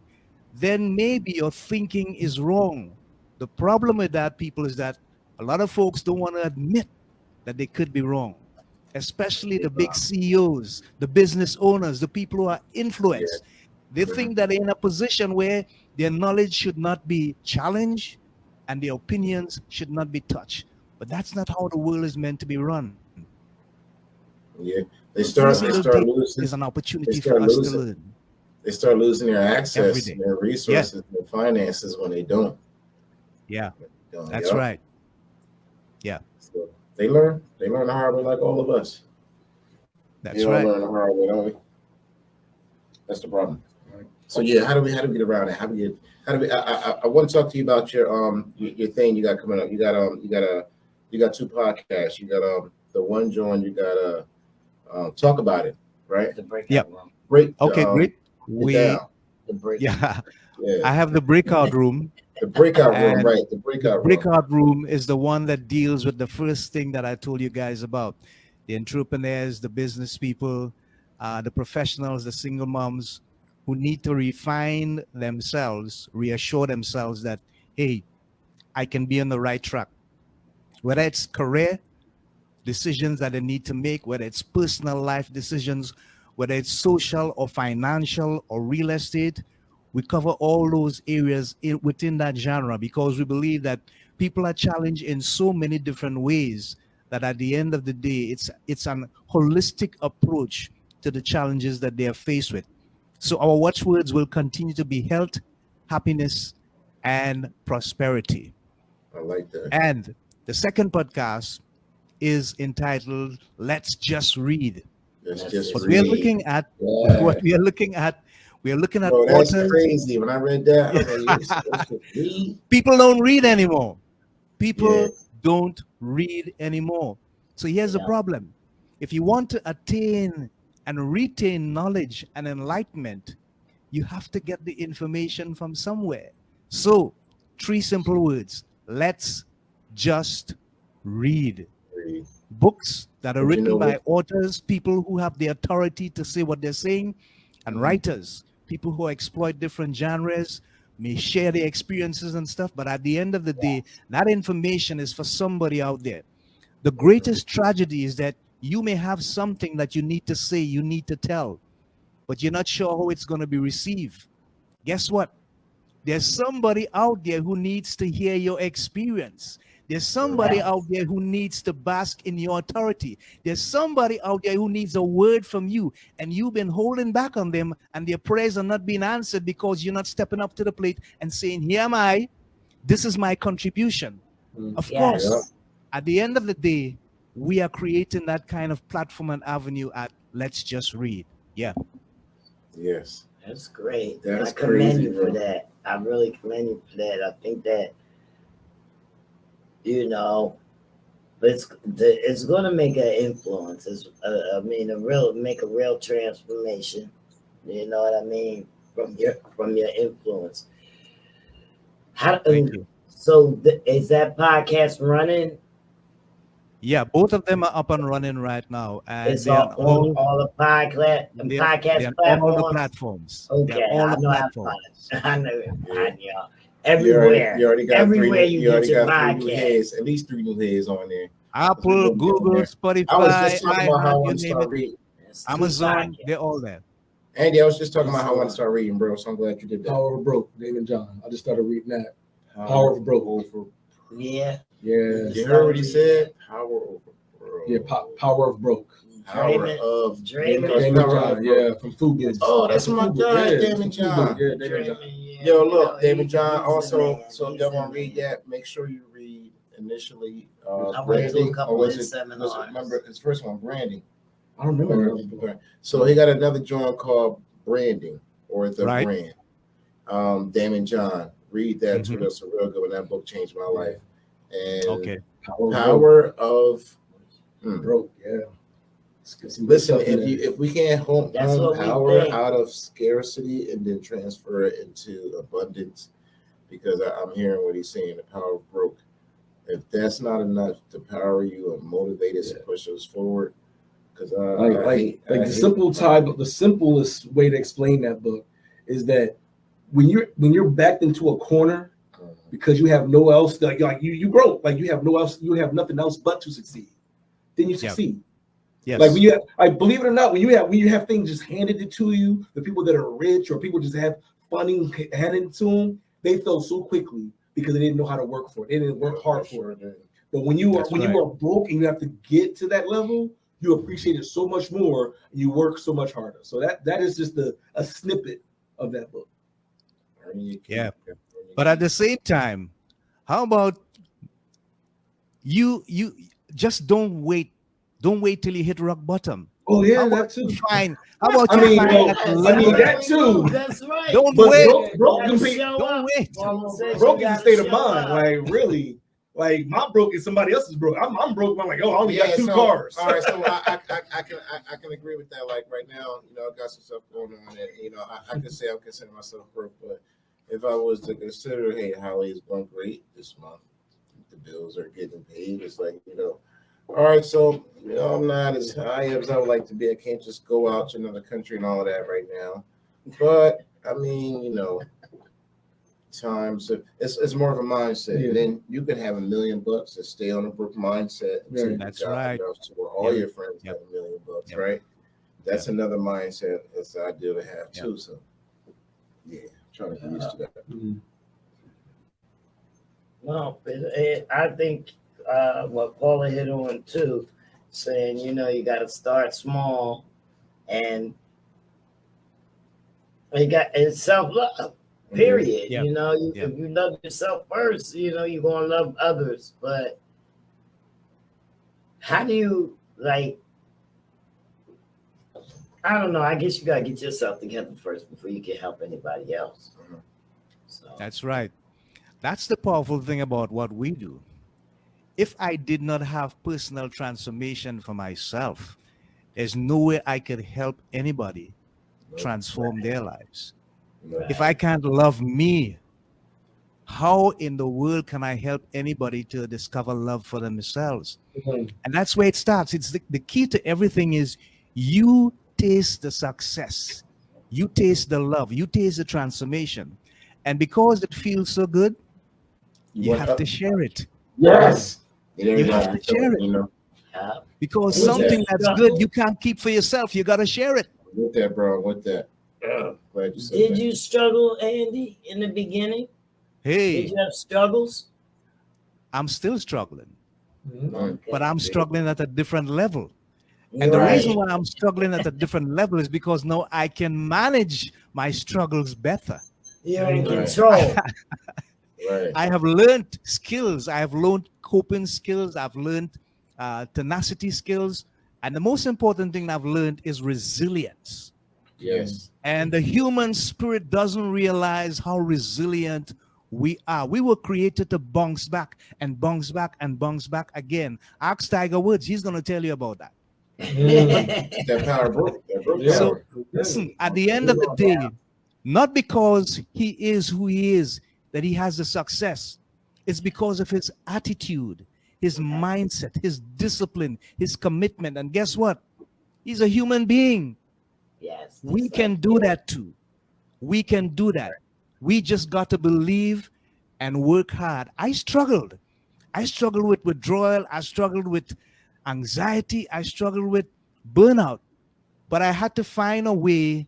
then maybe your thinking is wrong. The problem with that, people, is that a lot of folks don't want to admit that they could be wrong, especially the big CEOs, the business owners, the people who are influenced. They think that they're in a position where their knowledge should not be challenged and their opinions should not be touched. But that's not how the world is meant to be run.
Yeah.
Every
They start
single day
losing.
is an
They
opportunity
start
for us to
losing.
learn.
They start losing their
Every
access,
day.
their resources, their finances when they don't.
Yeah,
Don't,
that's
yup.
right. Yeah,
So they learn the hard way like all of us.
that's
We all
right.
learn the hard way, don't we? That's the problem. So yeah, how do we get around it? I want to talk to you about your thing you got coming up. You got two podcasts. You got the one joint. You got talk about it, right?
The breakout
Yep.
room.
Great.
Okay, great.
Get down.
The breakout.
Yeah,
Yeah.
I have the breakout room.
The breakout room,
And
right? The
The
breakout room.
breakout room is the one that deals with the first thing that I told you guys about: the entrepreneurs, the business people, the professionals, the single moms who need to refine themselves, reassure themselves that, hey, I can be on the right track. Whether it's career decisions that they need to make, whether it's personal life decisions, whether it's social or financial or real estate, we cover all those areas within that genre because we believe that people are challenged in so many different ways that at the end of the day, it's an holistic approach to the challenges that they are faced with. So our watchwords will continue to be health, happiness, and prosperity.
I like that.
And the second podcast is entitled Let's Just Read.
Let's
Let's
just
just
What we are
read.
looking at,
Yeah.
what we are looking at, we are looking at
Bro, that's
authors.
crazy. When I read that, I was like, yes, let's just read.
People don't read anymore. People
Yeah.
don't read anymore. So here's the
Yeah.
problem. If you want to attain and retain knowledge and enlightenment, you have to get the information from somewhere. So, three simple words: let's just read.
Read.
Books that are
But you know
written by
what?
authors, people who have the authority to say what they're saying, and
Mhm.
writers, people who exploit different genres, may share their experiences and stuff. But at the end of the day, that information is for somebody out there. The greatest tragedy is that you may have something that you need to say, you need to tell, but you're not sure how it's going to be received. Guess what? There's somebody out there who needs to hear your experience. There's somebody
Yes.
out there who needs to bask in your authority. There's somebody out there who needs a word from you, and you've been holding back on them, and their prayers are not being answered because you're not stepping up to the plate and saying, here am I, this is my contribution. Of
Yes.
course, at the end of the day, we are creating that kind of platform and avenue at Let's Just Read. Yeah.
Yes.
That's great.
That's
I commend
crazy,
you for
bro.
that. I really commend you for that. I think that, you know, But it's going to make an influence. I mean, make a real transformation. You know what I mean, from your influence.
Thank you.
So is that podcast running?
Yeah, both of them are up and running right now, and
It's
they're on
all the podcast
they're on all the platforms.
Okay,
They're all
I
the
know how to
platforms.
find. I know it.
Yeah.
Y'all. Everywhere.
You already got
Everywhere
three.
you
You
get
already
your
got 3 new
podcast.
heads. At least 3 new heads on there.
Apple, Google,
I was
Spotify,
just talking about how I
iHeart, you
want to
name
start
it,
reading.
It's 2
Amazon,
podcasts.
they're all there.
Andy, I was just talking about how I want to start reading, bro. So I'm glad you did that.
Power of Broke, David John. I just started reading that. Power of Broke.
Yeah.
Yeah.
You heard what he said? Power over, bro.
Yeah, Power of Broke.
Power
Draymond.
of
Draymond.
Damon
Power
John,
of
yeah, from Fubu.
Oh, that's
From
my
Fubu.
guy,
Yeah,
Damon
from
John.
Fubu. Yeah, Damon John.
Yeah,
Yo,
you
look,
know,
David
he's
John.
the
Also,
man.
so if
He's
y'all
the
want to read
man.
that, make sure you read initially
I went to a
branding,
couple
or was
of
it?
seminars.
Remember his first one, branding.
I don't remember.
So he got another joint called branding or the
Right.
brand. Damon John, read that too.
Mhm.
That's a real good one. That book changed my life. And
Okay.
Power of
Broke, yeah. Let's get some good
Listen,
stuff in there.
if we can't hone
That's what we
power
think.
out of scarcity and then transfer it into abundance, because I'm hearing what he's saying, the power of broke. If that's not enough to power you and motivate us and push us forward, because
the simplest way to explain that book is that when you're backed into a corner because you have no else, like you broke, like you have no else, you have nothing else but to succeed, then you succeed.
Yes.
Like when you have, like, believe it or not, when you have things just handed to you, the people that are rich or people just have funding handed to them, they fell so quickly because they didn't know how to work for it. They didn't work hard for it. But when you are broke and you have to get to that level, you appreciate it so much more and you work so much harder. So that is just a snippet of that book.
Yeah. But at the same time, how about you just don't wait till you hit rock bottom.
Oh yeah,
How
that
about
too.
you find? How about
I
you
mean,
find
well,
that
I
level?
mean, that too.
That's right.
Don't
But
wait.
broke
Gotta
can be
show
Don't
up.
wait.
broke is a state of
Show
mind.
up.
Like really, like my broke is somebody else's broke. I'm broke. I'm like, oh, I only got 2 cars.
All right, so I can agree with that. Like right now, I got some stuff going on, and I could say I'm considering myself broke, but if I was to consider, hey, Holly is going great this month, the bills are getting paid. It's like all right, so I'm not as high as I would like to be. I can't just go out to another country and all of that right now. But I mean, times it's more of a mindset.
Yeah.
Then you can have $1 million and stay on a broke mindset until you
That's
got
right.
enough to where all your friends
Yep.
have $1 million,
Yep.
right? That's another mindset that's ideal to have too. So yeah, trying to get used to that.
No, I think what Paula hit on too, saying you got to start small, and it's self love. Period.
Yeah.
If you love yourself first, you're gonna love others. But how do you I don't know. I guess you gotta get yourself together first before you can help anybody else. So
That's right. That's the powerful thing about what we do. If I did not have personal transformation for myself, there's no way I could help anybody transform their lives. If I can't love me, how in the world can I help anybody to discover love for themselves? And that's where it starts. It's the key to everything is you taste the success, you taste the love, you taste the transformation. And because it feels so good, you have to share it.
Yes.
You have to share it. Because
With
something
that.
that's good you can't keep for yourself. You got to share it.
With that, bro. With that. Glad you said
Did
that.
you struggle, Andy, in the beginning? Did
Hey,
you have struggles?
I'm still struggling,
Okay.
but I'm struggling at a different level.
You're
And the
right.
reason why I'm struggling at a different level is because now I can manage my struggles better.
You're in
Right.
control.
Right.
I have learned skills. I have learned coping skills. I've learned tenacity skills. And the most important thing I've learned is resilience.
Yes.
And the human spirit doesn't realize how resilient we are. We were created to bounce back and bounce back and bounce back again. Ask Tiger Woods, he's going to tell you about that.
That power broke. That broke
Yeah.
So,
power.
listen, at the end of the day, not because he is who he is that he has the success, it's because of his attitude, his mindset, his discipline, his commitment. And guess what? He's a human being.
Yes.
We can do that too. We can do that. We just got to believe and work hard. I struggled. I struggled with withdrawal. I struggled with anxiety. I struggled with burnout. But I had to find a way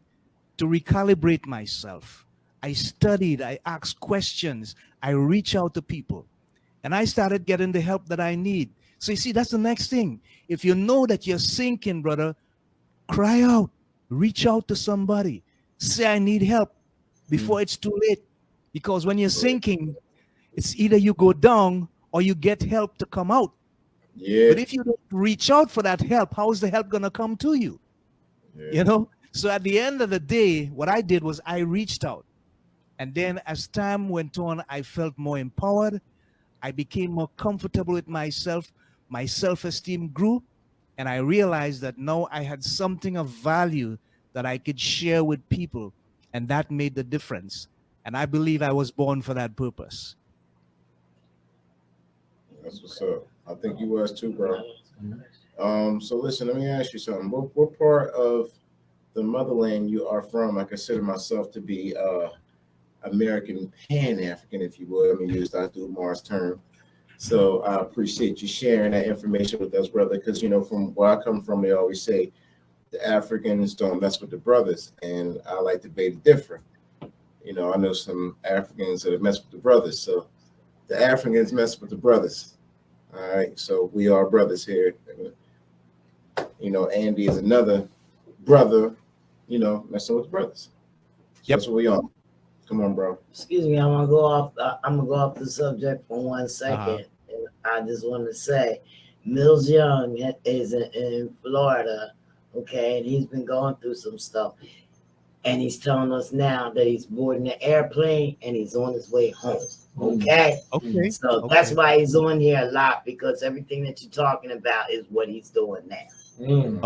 to recalibrate myself. I studied. I asked questions. I reach out to people. And I started getting the help that I need. So you see, that's the next thing. If you know that you're sinking, brother, cry out. Reach out to somebody. Say, I need help before it's too late. Because when you're sinking, it's either you go down or you get help to come out.
Yeah.
But if you don't reach out for that help, how is the help going to come to you?
Yeah.
You know? So at the end of the day, what I did was I reached out. And then as time went on, I felt more empowered. I became more comfortable with myself. My self-esteem grew. And I realized that now I had something of value that I could share with people. And that made the difference. And I believe I was born for that purpose.
That's what's up. I think you was too, bro. So listen, let me ask you something. What part of the motherland you are from? I consider myself to be American Pan-African, if you would. Let me use Dr. Umar's term. So I appreciate you sharing that information with us, brother, because, you know, from where I come from, they always say the Africans don't mess with the brothers, and I like to debate it different. You know, I know some Africans that mess with the brothers, so the Africans mess with the brothers. All right, so we are brothers here. You know, Andy is another brother, you know, messing with brothers. So
Yep.
That's what we on. Come on, bro.
Excuse me, I'm gonna go off the subject for 1 second.
Uh-huh.
And I just want to say, Mills Young is in Florida, okay, and he's been going through some stuff, and he's telling us now that he's boarding the airplane and he's on his way home. Okay,
Okay.
so that's why he's on here a lot, because everything that you're talking about is what he's doing now.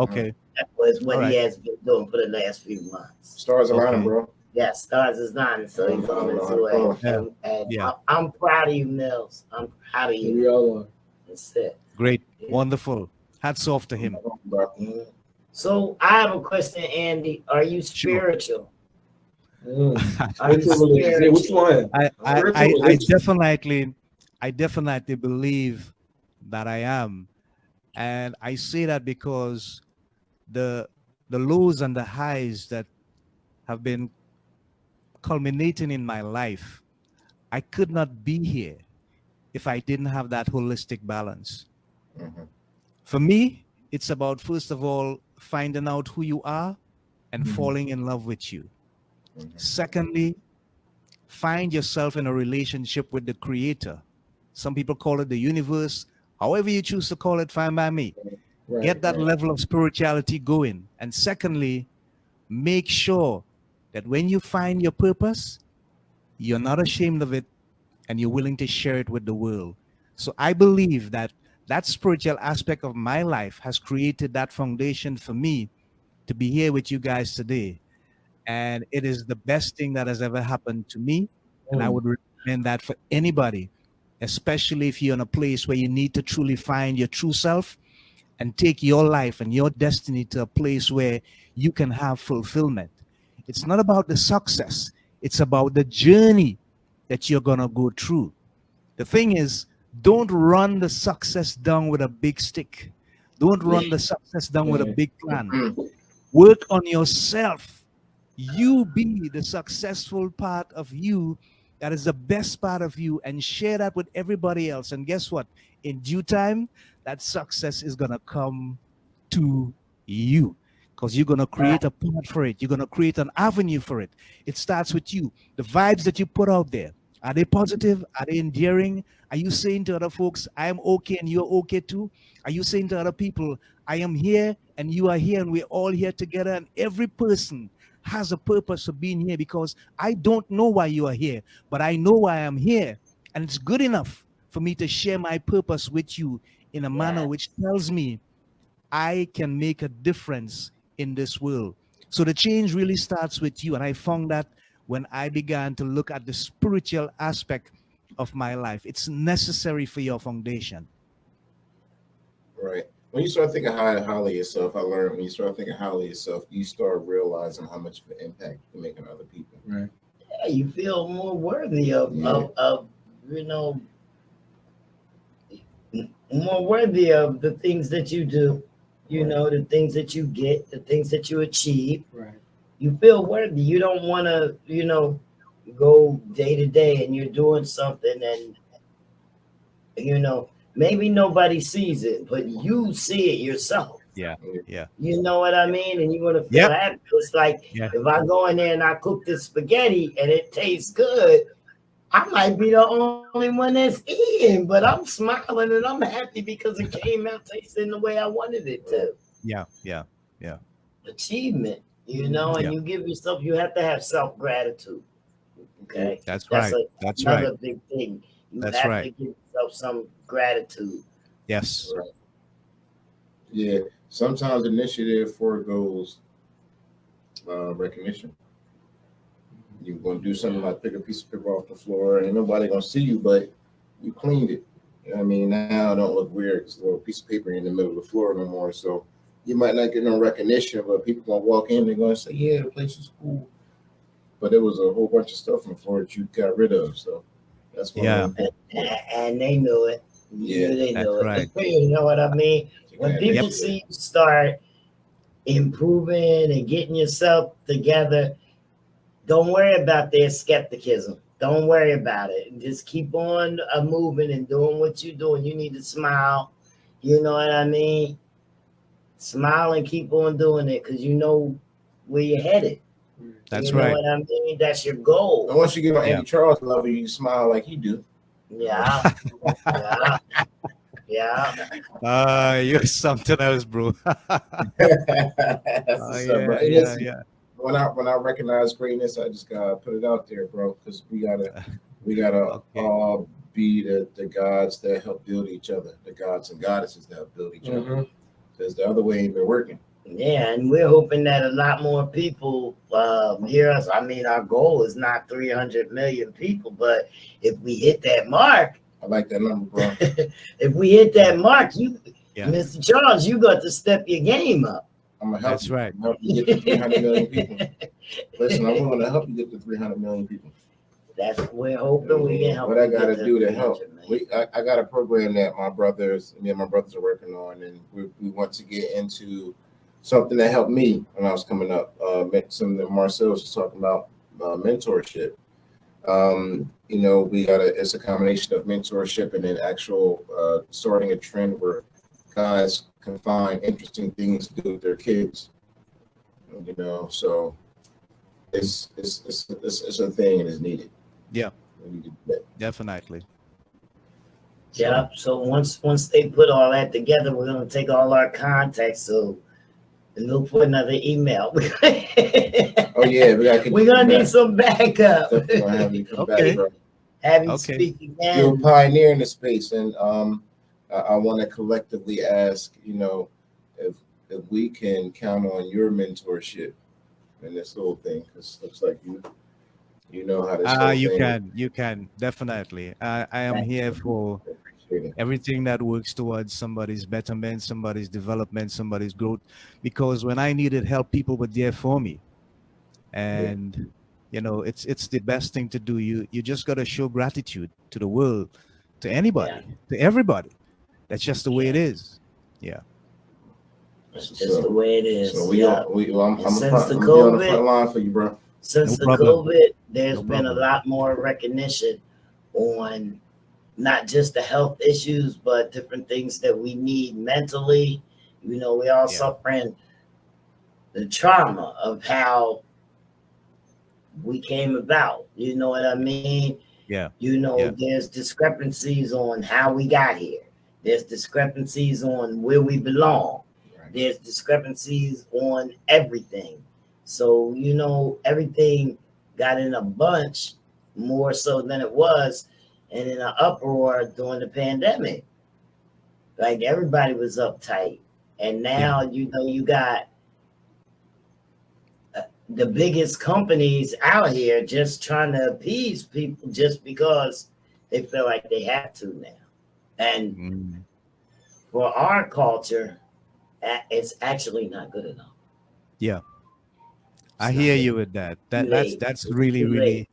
Okay.
That was what
All
he
right.
has been doing for the last few months.
Stars aligning,
Okay.
bro.
Yeah, stars is on, so he's on his way.
Yeah.
And
Yeah.
I'm proud of you, Mills. I'm proud of you.
We all are.
That's it.
Great. Wonderful. Hats off to him.
Bro.
Mhm. So I have a question, Andy. Are you spiritual? Are you
Yeah, which
spiritual?
one?
I definitely believe that I am. And I say that because the lows and the highs that have been culminating in my life, I could not be here if I didn't have that holistic balance.
Mhm.
For me, it's about, first of all, finding out who you are and
Mhm.
falling in love with you.
Mhm.
Secondly, find yourself in a relationship with the creator. Some people call it the universe. However you choose to call it, fine by me.
Right,
Get that
right.
level of spirituality going. And secondly, make sure that when you find your purpose, you're not ashamed of it and you're willing to share it with the world. So I believe that that spiritual aspect of my life has created that foundation for me to be here with you guys today. And it is the best thing that has ever happened to me. And I would recommend that for anybody, especially if you're in a place where you need to truly find your true self and take your life and your destiny to a place where you can have fulfillment. It's not about the success, it's about the journey that you're going to go through. The thing is, don't run the success down with a big stick. Don't run the success down with a big plan.
Mhm.
Work on yourself. You be the successful part of you that is the best part of you, and share that with everybody else. And guess what? In due time, that success is going to come to you, because you're going to create a path for it. You're going to create an avenue for it. It starts with you. The vibes that you put out there, are they positive? Are they endearing? Are you saying to other folks, I am okay and you're okay too? Are you saying to other people, I am here and you are here and we're all here together, and every person has a purpose of being here, because I don't know why you are here, but I know why I'm here. And it's good enough for me to share my purpose with you in a manner
Yeah.
which tells me I can make a difference in this world. So the change really starts with you. And I found that when I began to look at the spiritual aspect of my life, it's necessary for your foundation.
Right. When you start thinking highly of yourself, I learned when you start thinking highly of yourself, you start realizing how much of an impact you're making on other people.
Right.
Yeah, you feel more worthy of,
Yeah.
of you know, more worthy of the things that you do, you
Right.
know, the things that you get, the things that you achieve.
Right.
You feel worthy. You don't want to, you know, go day to day and you're doing something and, you know, maybe nobody sees it, but you see it yourself.
Yeah. Yeah.
You know what I mean? And you want to feel
Yep.
happy. It's like
Yeah.
if I go in there and I cook this spaghetti and it tastes good, I might be the only one that's eating, but I'm smiling and I'm happy because it came out tasting the way I wanted it to.
Yeah. Yeah.
Achievement, you know, and
Yeah.
you give yourself, you have to have self gratitude. Okay,
That's right. That's
another
right.
big thing. You
That's
have
right.
to give yourself some gratitude.
Yes.
Right. Yeah. Sometimes initiative foregoes recognition. You're gonna do something like pick a piece of paper off the floor, and nobody gonna see you, but you cleaned it. You know what I mean, now it don't look weird because a little piece of paper in the middle of the floor no more. So you might not get no recognition, but people gonna walk in, they're gonna say, "Yeah, the place is cool." But there was a whole bunch of stuff on the floor that you got rid of. So that's one
Yeah.
of them.
And they knew it.
Yeah,
They
that's
knew it.
right.
You know what I mean? When people
Yep.
see you start improving and getting yourself together, don't worry about their skepticism. Don't worry about it. Just keep on moving and doing what you're doing. You need to smile. You know what I mean? Smile and keep on doing it because you know where you're headed.
That's
you know
right.
what I mean? That's your
And
goal.
once you get on
Yeah.
Andy Charles level, you smile like he do.
Yeah, yeah, yeah.
You're something else, bro.
That's what's up, bro.
Yeah.
Hey,
Yeah.
listen,
Yeah.
when I recognize greatness, I just gotta put it out there, bro, because we gotta
Okay.
all be the gods that help build each other, the gods and goddesses that help build each other.
Mhm.
Because the other way ain't been working.
Yeah, and we're hoping that a lot more people hear us. I mean, our goal is not 300 million people, but if we hit that mark,
I like that number, bro.
if we hit that mark, you,
Yeah.
Mr. Charles, you got to step your game up.
I'm gonna help
That's
you.
right.
Help you get to 300 million people. Listen, I'm willing to help you get to 300 million people.
That's what we're hoping we can help.
What I
you get
gotta do to help.
300 million.
I got a program that me and my brothers are working on, and we want to get into something that helped me when I was coming up. Something that Marcel was talking about, mentorship. You know, it's a combination of mentorship and then actual starting a trend where guys can find interesting things to do with their kids. You know, so it's a thing and it's needed.
Yeah.
We need to do that.
Definitely.
Yeah. So once they put all that together, we're gonna take all our contacts. So and look for another email.
Oh yeah,
We're gonna need some backup.
Definitely gonna have you come
Okay.
back, bro.
Have you
Okay.
speak
You're a
again.
pioneer in the space, and I want to collectively ask, you know, if we can count on your mentorship in this whole thing, because looks like you know how this whole thing.
You can definitely. I am here for
Appreciate it.
everything that works towards somebody's betterment, somebody's development, somebody's growth. Because when I needed help, people were there for me, and you know, it's the best thing to do. You just gotta show gratitude to the world, to anybody, to everybody. That's just the way it is. Yeah.
That's just the way it is.
So
Yeah.
I'm
And since
front,
the
I'm gonna be on the
COVID-
front line for you, bro.
Since
No
the
problem.
COVID, there's
No
been a
problem.
lot more recognition on not just the health issues, but different things that we need mentally. You know, we all
Yeah.
suffering the trauma of how we came about. You know what I mean?
Yeah.
You know,
Yeah.
there's discrepancies on how we got here. There's discrepancies on where we belong.
Right.
There's discrepancies on everything. So, you know, everything got in a bunch more so than it was and in an uproar during the pandemic. Like everybody was uptight. And now, you know, you got the biggest companies out here just trying to appease people just because they feel like they have to now. And for our culture, it's actually not good enough.
Yeah. I
It's
hear
not
you
good.
with that.
Too
That's
late.
that's
It's
really,
too
really,
late.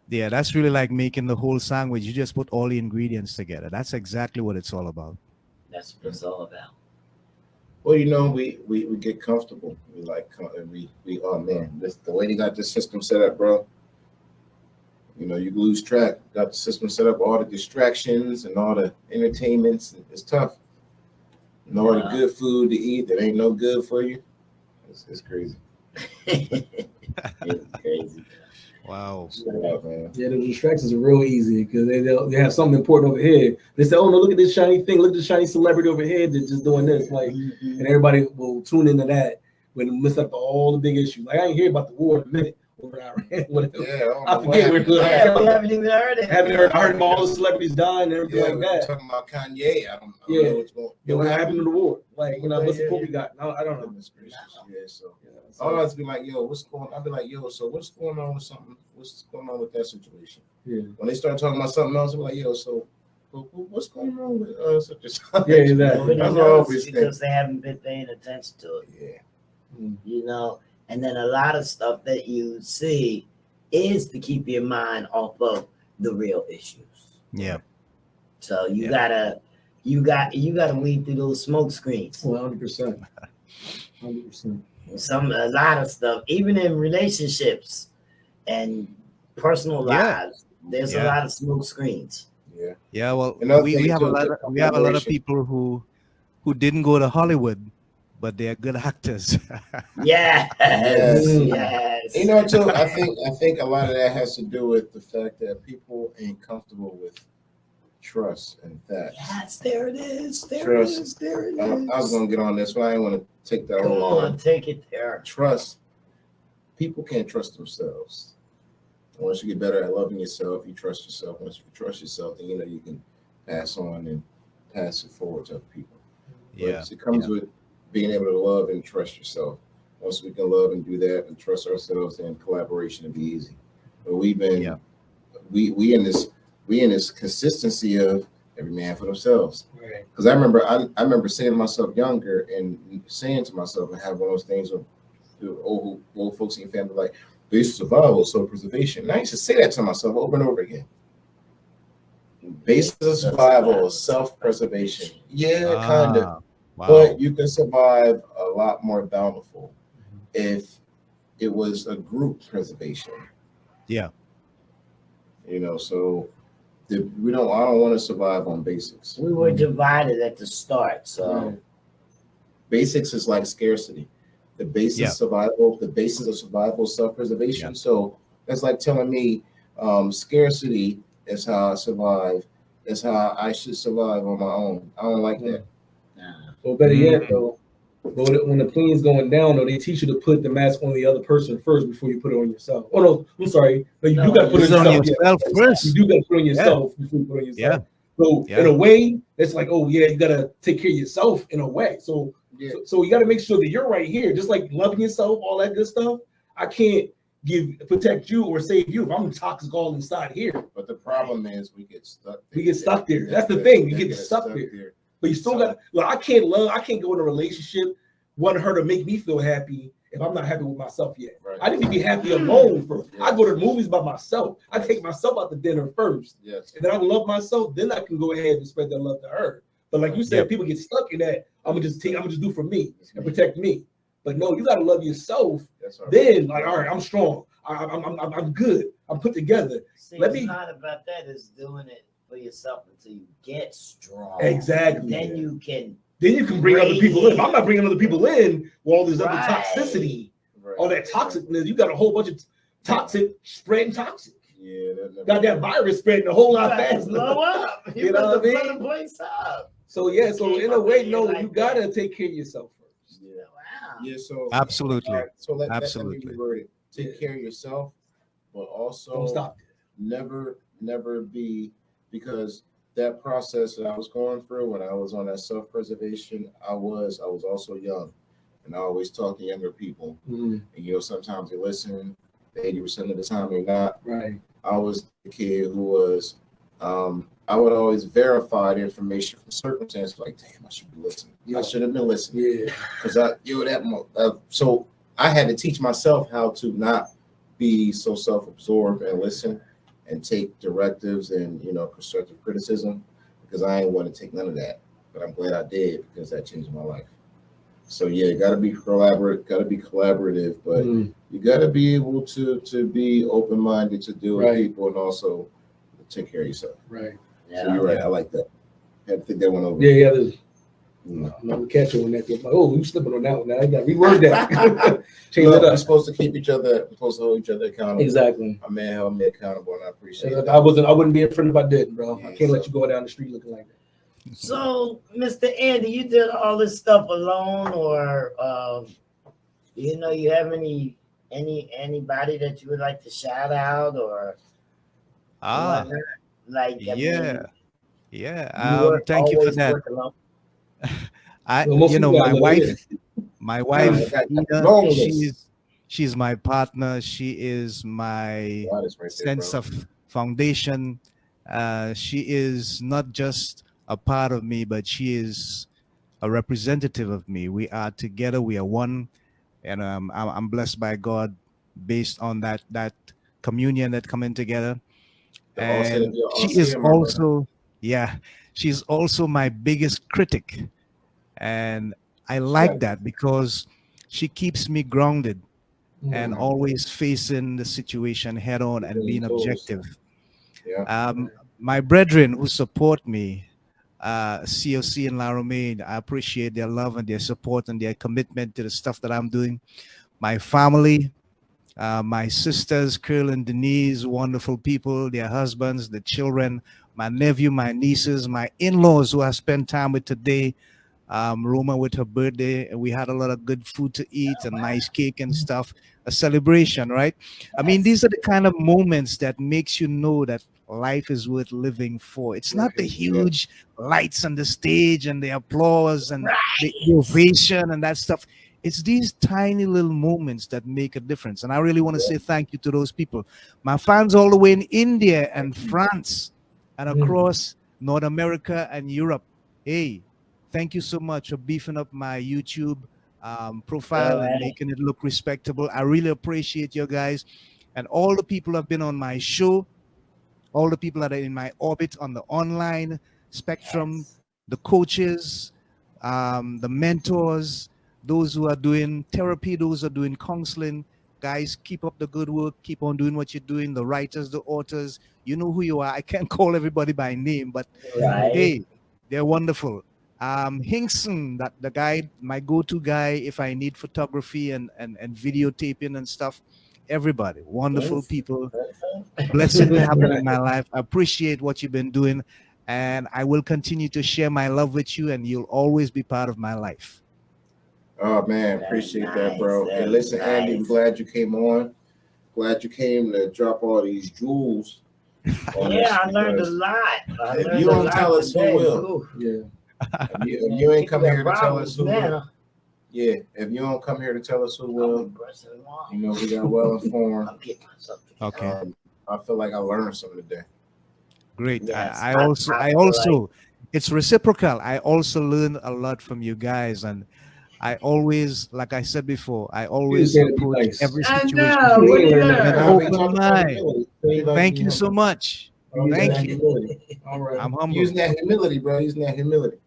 yeah, that's really like making the whole sandwich. You just put all the ingredients together. That's exactly what it's all about.
That's what it's all about.
Well, you know, we get comfortable. We like we oh man, this the way they got this system set up, bro. You know, you lose track. Got the system set up, all the distractions and all the entertainments. It's tough. And all the good food to eat that ain't no good for you. It's crazy.
It's crazy.
Wow.
Yeah, man.
Yeah, the distractions are real easy because they have something important over here. They say, "Oh no, look at this shiny thing! Look at this shiny celebrity over here that's just doing this." Like,
Mhm.
and everybody will tune into that when it miss up all the big issues. Like, I ain't hear about the war in a minute over in Iran. Whatever.
Yeah, I don't know
I
what
forget where
happened.
Yeah, we haven't even heard it.
I haven't heard. I heard about all the celebrities dying and everything
Yeah,
like
we were
that.
talking about Kanye. I don't
Yeah.
know what's going.
Yeah, what happened to the war? Like, you know, what's the
Yeah,
support
yeah.
we got? No, I don't know.
Goodness gracious. Yeah, so
Yeah,
I'll always be like, yo, what's going on? I'll be like, yo, so what's going on with something? What's going on with that situation?
yeah.
When they start talking about something else, I'll be like, yo, so what's going on with such and such?
Yeah, exactly.
Nobody
That's what I
knows
always
because they haven't been paying attention to it.
Yeah.
You know, and then a lot of stuff that you see is to keep your mind off of the real issues.
Yeah.
So you
Yeah.
gotta weed through those smoke screens.
100%. 100%.
A lot of stuff, even in relationships and personal
Yeah.
lives, there's a
Yeah.
lot of smoke screens.
Yeah.
Yeah. Well,
Another
we
thing
have
too,
a lot
the
of we have a lot of
collaboration.
people who didn't go to Hollywood, but they're good actors.
Yes,
Yes.
yes.
You know, too, I think a lot of that has to do with the fact that people ain't comfortable with trust and facts.
Yes, there it is. There
Trust.
it is. There it
I was
is.
gonna get on this, but I didn't want to take that
Come
over.
on, take it there.
Trust. People can't trust themselves. Once you get better at loving yourself, you trust yourself. Once you trust yourself, then you know you can pass on and pass it forward to other people.
Yeah.
But it comes with being able to love and trust yourself. Once we can love and do that and trust ourselves, then collaboration will be easy. But we've been we in this consistency of every man for themselves.
Right.
Because I remember saying to myself younger and saying to myself and have one of those things of the old folks in your family like basic survival, self-preservation. And I used to say that to myself over and over again. Basis of survival, self-preservation. Yeah, kind of.
Wow.
But you can survive a lot more bountiful if it was a group preservation.
Yeah.
You know, so I don't want to survive on basics.
We were divided at the start, so
Right.
Basics is like scarcity. The basis
Yeah.
survival, the basis of survival, self-preservation.
Yeah.
So that's like telling me scarcity is how I survive. That's how I should survive on my own. I don't like that.
Well, better yet, though, when the plane's going down, though, they teach you to put the mask on the other person first before you put it on yourself. Oh no, I'm sorry. No, you
No,
do got to put it
Put
on
it on
yourself.
yourself
Yeah.
first.
You do got to put it on yourself before you put it on yourself. So
Yeah.
in a way, it's like, oh yeah, you got to take care of yourself in a way. So you got to make sure that you're right here, just like loving yourself, all that good stuff. I can't protect you or save you if I'm toxic all inside here.
But the problem is we get stuck there.
We get stuck there. That's the thing. You get stuck there. But you still got. Well, I can't go in a relationship, want her to make me feel happy if I'm not happy with myself yet.
Right.
I need to be happy alone first. I go to the movies by myself. I take myself out to dinner first,
Yes.
and then I love myself. Then I can go ahead and spread that love to her. But like you said,
Yep.
people get stuck in that. I'm gonna just do for me and protect me. But no, you gotta love yourself.
That's all right.
Then, like, all right, I'm strong. I'm good. I'm put together.
see,
Let
it's
me-
not about that. It's doing it for yourself until you get strong.
Exactly.
Then you can.
Then you can bring other people in. If I'm not bringing other people in with all this other
Right.
toxicity,
Right.
all that toxicness, you got a whole bunch of toxic spreading toxic.
Yeah.
Got that virus spreading a whole
You
lot
got to
faster.
blow up.
You
You
know
got
what I
to
mean?
blow the place up.
So yeah, so
Keep
in a
up
way,
with
no,
it like
you gotta take care of yourself first.
Yeah. Yeah, so
Absolutely.
all right, so let me
Absolutely.
reword it. Take care of yourself, but
Don't
also
stop.
never be, because that process that I was going through when I was on that self-preservation, I was also young, and I always talk to younger people.
Mhm.
And sometimes they listen, 80% of the time they're not.
Right.
I was the kid who was, I would always verify the information from circumstances. Like, damn, I should be listening.
Yeah.
I should have been listening.
Yeah.
Because so I had to teach myself how to not be so self-absorbed and listen and take directives and constructive criticism, because I ain't want to take none of that. But I'm glad I did, because that changed my life. So yeah, got to be collaborative, but
Mhm.
you got to be able to be open-minded to deal with
Right.
people and also take care of yourself.
Right.
So you're right. I like that. Had to think that one over.
Yeah. There's
Mm.
no catch on that. Like, oh, you slipping on that one. Now I got to reword that. Change
Look,
it
we're
up.
supposed to keep each other. We're supposed to hold each other accountable.
Exactly.
My man held me accountable, and I appreciate
And
that.
I wouldn't be a friend if I didn't, bro.
Yeah,
I can't let
so-
you go down the street looking like that.
So, Mr. Andy, you did all this stuff alone, or you have anybody that you would like to shout out, or
Ah,
whatnot? Like, I
yeah,
mean,
yeah.
you work
Thank you for
always
that.
work alone.
Well, most people got
My
a little
wife,
bit.
my
I
wife,
got a
Ina,
long list.
she's my partner. She is my
God is right there,
sense
bro.
of foundation. She is not just a part of me, but she is a representative of me. We are together. We are one, and I'm blessed by God based on that communion that coming together.
The all said
And
and all
she is
said, my brother.
also, yeah, she's also my biggest critic, and I like that because she keeps me grounded and
Mhm.
always facing the situation head on and being
Tools.
objective.
Yeah.
My brethren who support me, COC and La Romaine, I appreciate their love and their support and their commitment to the stuff that I'm doing. My family, my sisters, Curl and Denise, wonderful people, their husbands, the children, my nephew, my nieces, my in-laws who I spent time with today. Roma with her birthday, and we had a lot of good food to eat and nice cake and stuff. A celebration, right? I mean, these are the kind of moments that makes you know that life is worth living for. It's not the
Right.
huge lights on the stage and the applause and
Right.
the ovation and that stuff. It's these tiny little moments that make a difference. And I really want to say thank you to those people. My fans all the way in India and France and across North America and Europe. Hey, thank you so much for beefing up my YouTube profile and
Alright.
making it look respectable. I really appreciate you guys. And all the people who have been on my show, all the people that are in my orbit on the online spectrum,
Yes.
the coaches, the mentors, those who are doing therapy, those who are doing counseling. Guys, keep up the good work. Keep on doing what you're doing. The writers, the authors, you know who you are. I can't call everybody by name, but
Right.
hey, they're wonderful. Hinkson, that the guy, my go-to guy if I need photography and videotaping and stuff. Everybody, wonderful
Yes.
people, blessing to happen in my life. I appreciate what you've been doing, and I will continue to share my love with you, and you'll always be part of my life.
Oh man,
That's
appreciate that, bro.
nice.
And
That's
listen, Andy, I'm
nice.
glad you came on. Glad you came to drop all these jewels on us,
Yeah, I learned a
because
lot. I
if
learned
you
a
don't
lot
tell us, who
today.
will?
Ooh.
Yeah.
If you ain't come
People
here to
got
tell us
problems
who will,
now.
yeah. If you don't come here to tell us who
I'm
will,
brushing them off.
we got well informed.
I'm getting myself together.
Okay,
I feel like I learned something today.
great.
Yes,
I
I
also, I
feel
also, it's reciprocal. I also learn a lot from you guys, and I always, like I said before, I always
saying to be
approach
nice.
every
I
situation
know.
You
What
ain't
do you
learned nothing.
with an
Nah, we
open
talked about
mind.
humility. You like
Thank
being
you so
humble.
much.
Using
Thank
that
you.
humility. All right.
I'm humble.
Using that humility, bro. Using that humility.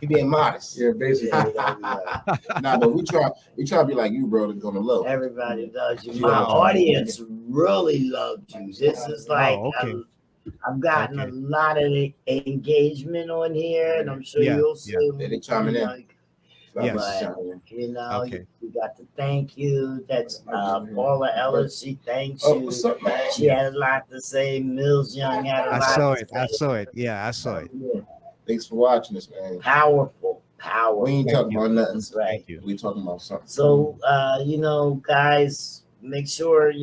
He being modest.
Yeah, basically.
Nah, but we try to be like you, bro, to go to low.
Everybody loves you.
You
My
know.
audience really loved you. This is like
okay.
I've gotten a
Okay.
lot of engagement on here, and I'm sure
Yeah,
you'll
yeah.
see.
They chiming in.
Yes.
You
Okay.
got to thank you. That's
Mhm.
Paula Ellis. She thanks
Oh,
you.
what's up, man?
She had a lot to say. Mills Young had a
I
lot
saw
to
it. I
say.
saw it. Yeah, I saw it.
Yeah.
Thanks for watching us, man.
Powerful, power.
We ain't talking about nothing.
That's right.
Thank you.
We talking about something.
So, guys, make sure, if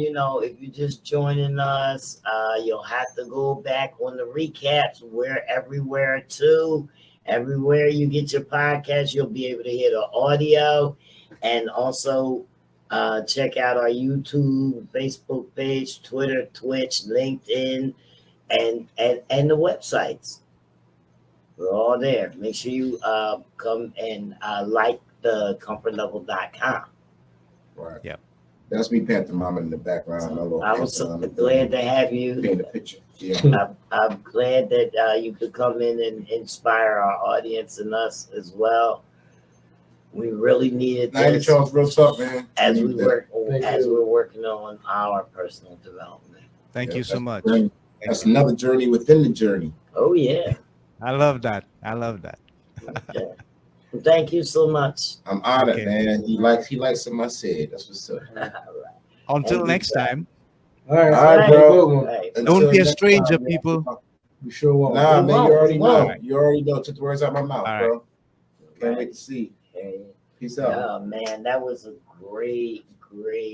you're just joining us, you'll have to go back on the recaps. We're everywhere too. Everywhere you get your podcast, you'll be able to hear the audio, and also check out our YouTube, Facebook page, Twitter, Twitch, LinkedIn, and the websites. We're all there. Make sure you come and like the comfortlevel.com.
Right.
Yep.
That's me pantomiming in the background. My little
I was so
pantomime.
glad to have you.
Paint a picture. Yeah.
I'm glad that you could come in and inspire our audience and us as well. We really needed
Now you
this
Charles, real talk, man.
as
We
we
need that.
work
Thank
as
you.
we're working on our personal development.
Thank
Yeah,
you so
that's
much.
journey. That's another journey within the journey.
Oh yeah.
I love that. I love that.
Okay. Well, thank you so much.
I'm honored,
Okay.
man. He likes what I said. That's what's up.
Until
I'll be
next
back.
time,
All right,
All right,
have a
bro.
good one.
Right.
don't
Until
be a
next
stranger,
time, man.
people.
We sure won't.
Nah,
We
man,
won't,
you already
we
know.
won't.
You already know. Took the words out of my mouth,
All
bro. Can't wait to see.
Hey,
Peace out.
oh man, that was a great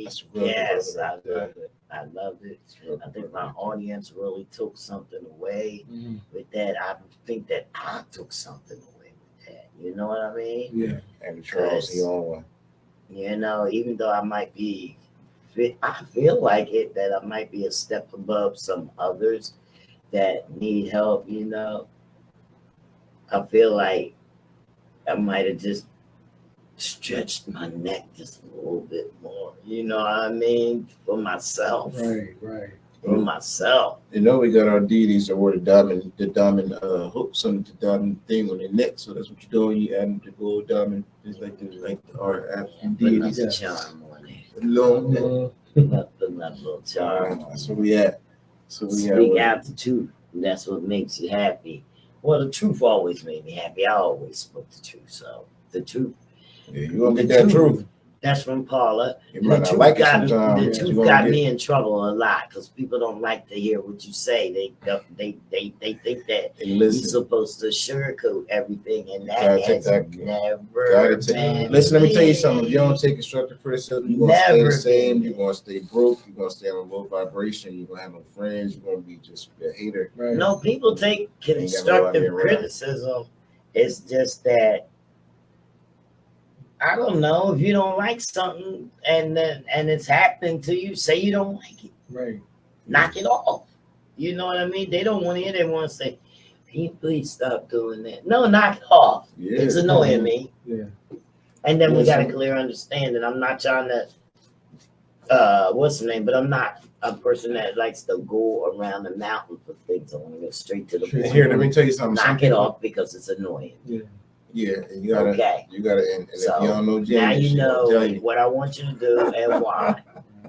That's real
yes.
good
I
right there.
loved it. I loved it.
That's real
I
good
think
right
my audience really took something away
Mhm.
with that. I think that I took something away with that. You know what I mean?
Yeah.
there. And Charles, he on one.
Even though I might be, I feel like it that I might be a step above some others that need help. I feel like I might have just stretched my neck just a little bit more. You know what I mean? For myself.
Right, right.
For myself.
You know we got our deities that wear the diamond hooks on the diamond thing on their neck. So that's what you're doing. You add the gold diamond, just like our African
Put
deities.
another charm on it.
Long neck.
Mhm.
Put another little charm.
That's where we at. So we
Speak
at.
out the truth. And that's what makes you happy. Well, the truth always made me happy. I always spoke the truth. So the truth.
Yeah, you gonna get that truth.
That's from Paula.
You
The
might not
truth
like it
got,
sometimes.
the
but you
truth
gonna
got
get
me in trouble a lot because people don't like to hear what you say. They think that
and
you're
listen.
supposed to sugarcoat everything, and
Gotta
that
take
has
that-
never
Gotta take-
been.
Listen, let me tell you something. If
me.
you don't take constructive criticism, you're gonna stay
Never
the same.
been.
You're gonna stay broke. You're gonna stay on a low vibration. You're gonna have no friends. You're gonna be just a hater.
Right.
No, people take
got nobody
constructive
around.
criticism. It's just that I don't know if you don't like something and it's happening to you. Say you don't like it.
Right.
Knock it off. You know what I mean? They don't want to hear. They want to say, "Can you please stop doing that?" No, knock it off.
Yeah.
It's annoying me.
Yeah.
And then we
Yeah,
got a
so-
clear understanding. I'm not trying to, what's the name? But I'm not a person that likes to go around the mountain for things. I want to go straight to the
Sure.
point.
Here, let me tell you something. Some
Knock it
people-
off because it's annoying.
Yeah, and you gotta,
Okay.
and if
So,
you don't know
Now
James,
you
she gonna
know
tell you.
what I want you to do and why.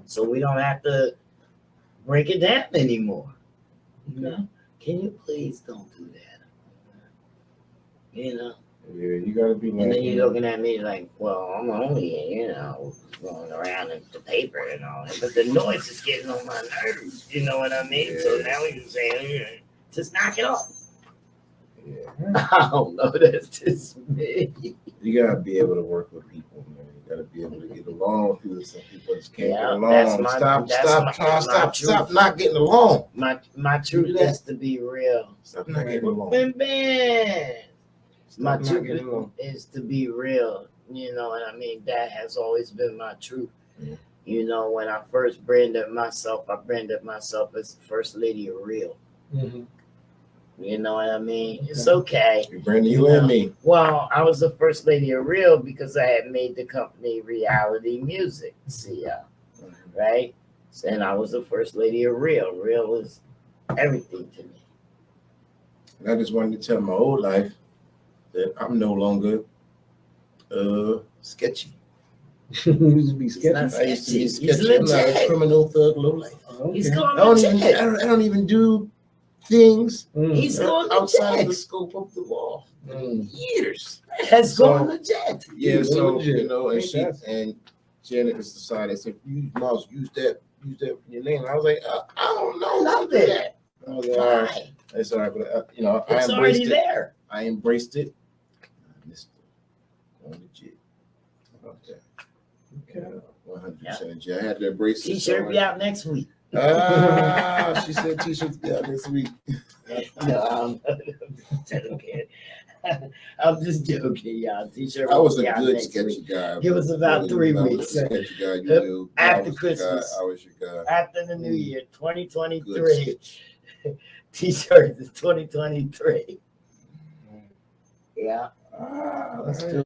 So we don't have to break it down anymore. You know? Can you please don't do that? You know?
Yeah, you gotta be
And then
like.
you're looking at me like, well, I'm only, going around in the paper and all that. But the noise is getting on my nerves. You know what I mean? So
Yeah.
now you say, just knock it off.
Yeah,
I don't know. That's just me.
you gotta be able to work with people, man. You gotta be able to get along with people. Some people just can't
Yeah,
get
that's
along.
my-
Stop
that's my
stop
truth.
not getting along.
My truth
do that?
is to be real.
Stop not getting along.
Ben. My
Stop not
truth
getting along.
is to be real. You know what I mean? That has always been my truth.
Yeah.
When I first branded myself, I branded myself as the first lady of real.
Mhm.
You know what I mean? It's okay.
You Brandon, you and me.
Well, I was the first lady of real because I had made the company Reality Music, right? And I was the first lady of real. Real was everything to me.
And I just wanted to tell my old life that I'm no longer sketchy.
You used to be
He's not
sketchy.
I used to be
sketchy. He's
sketchy. I'm not a
legit.
criminal thug low life.
He's
Okay.
going
I
legit.
don't even do things
Mm.
He's going
outside
legit.
the scope of the law.
Mm.
Years.
Has
So-
gone legit.
Yeah,
He's
so
legit.
and
Ain't that-
and Janet has decided, said, you Miles, use that for your name. I was like, I don't know how to do that. I was like, all right,
Fine.
it's all right, but I
It's
embraced
already
it.
there.
I embraced it. I missed I'm legit. Okay.
Okay.
100% legit. I had to embrace it.
T-shirt be out next week.
Ah, she said t-shirts be out next week.
No, I'm joking. I'm just joking, y'all. T-shirt.
I was
will be
a
out
good
next
sketchy
week.
guy.
It was about 3
I was
weeks.
a sketchy guy. You knew.
After
I was your
Christmas.
guy. I was your guy.
After the new year,
Good
2023.
sketch.
T-shirts is 2023. Yeah.
Ah, that's still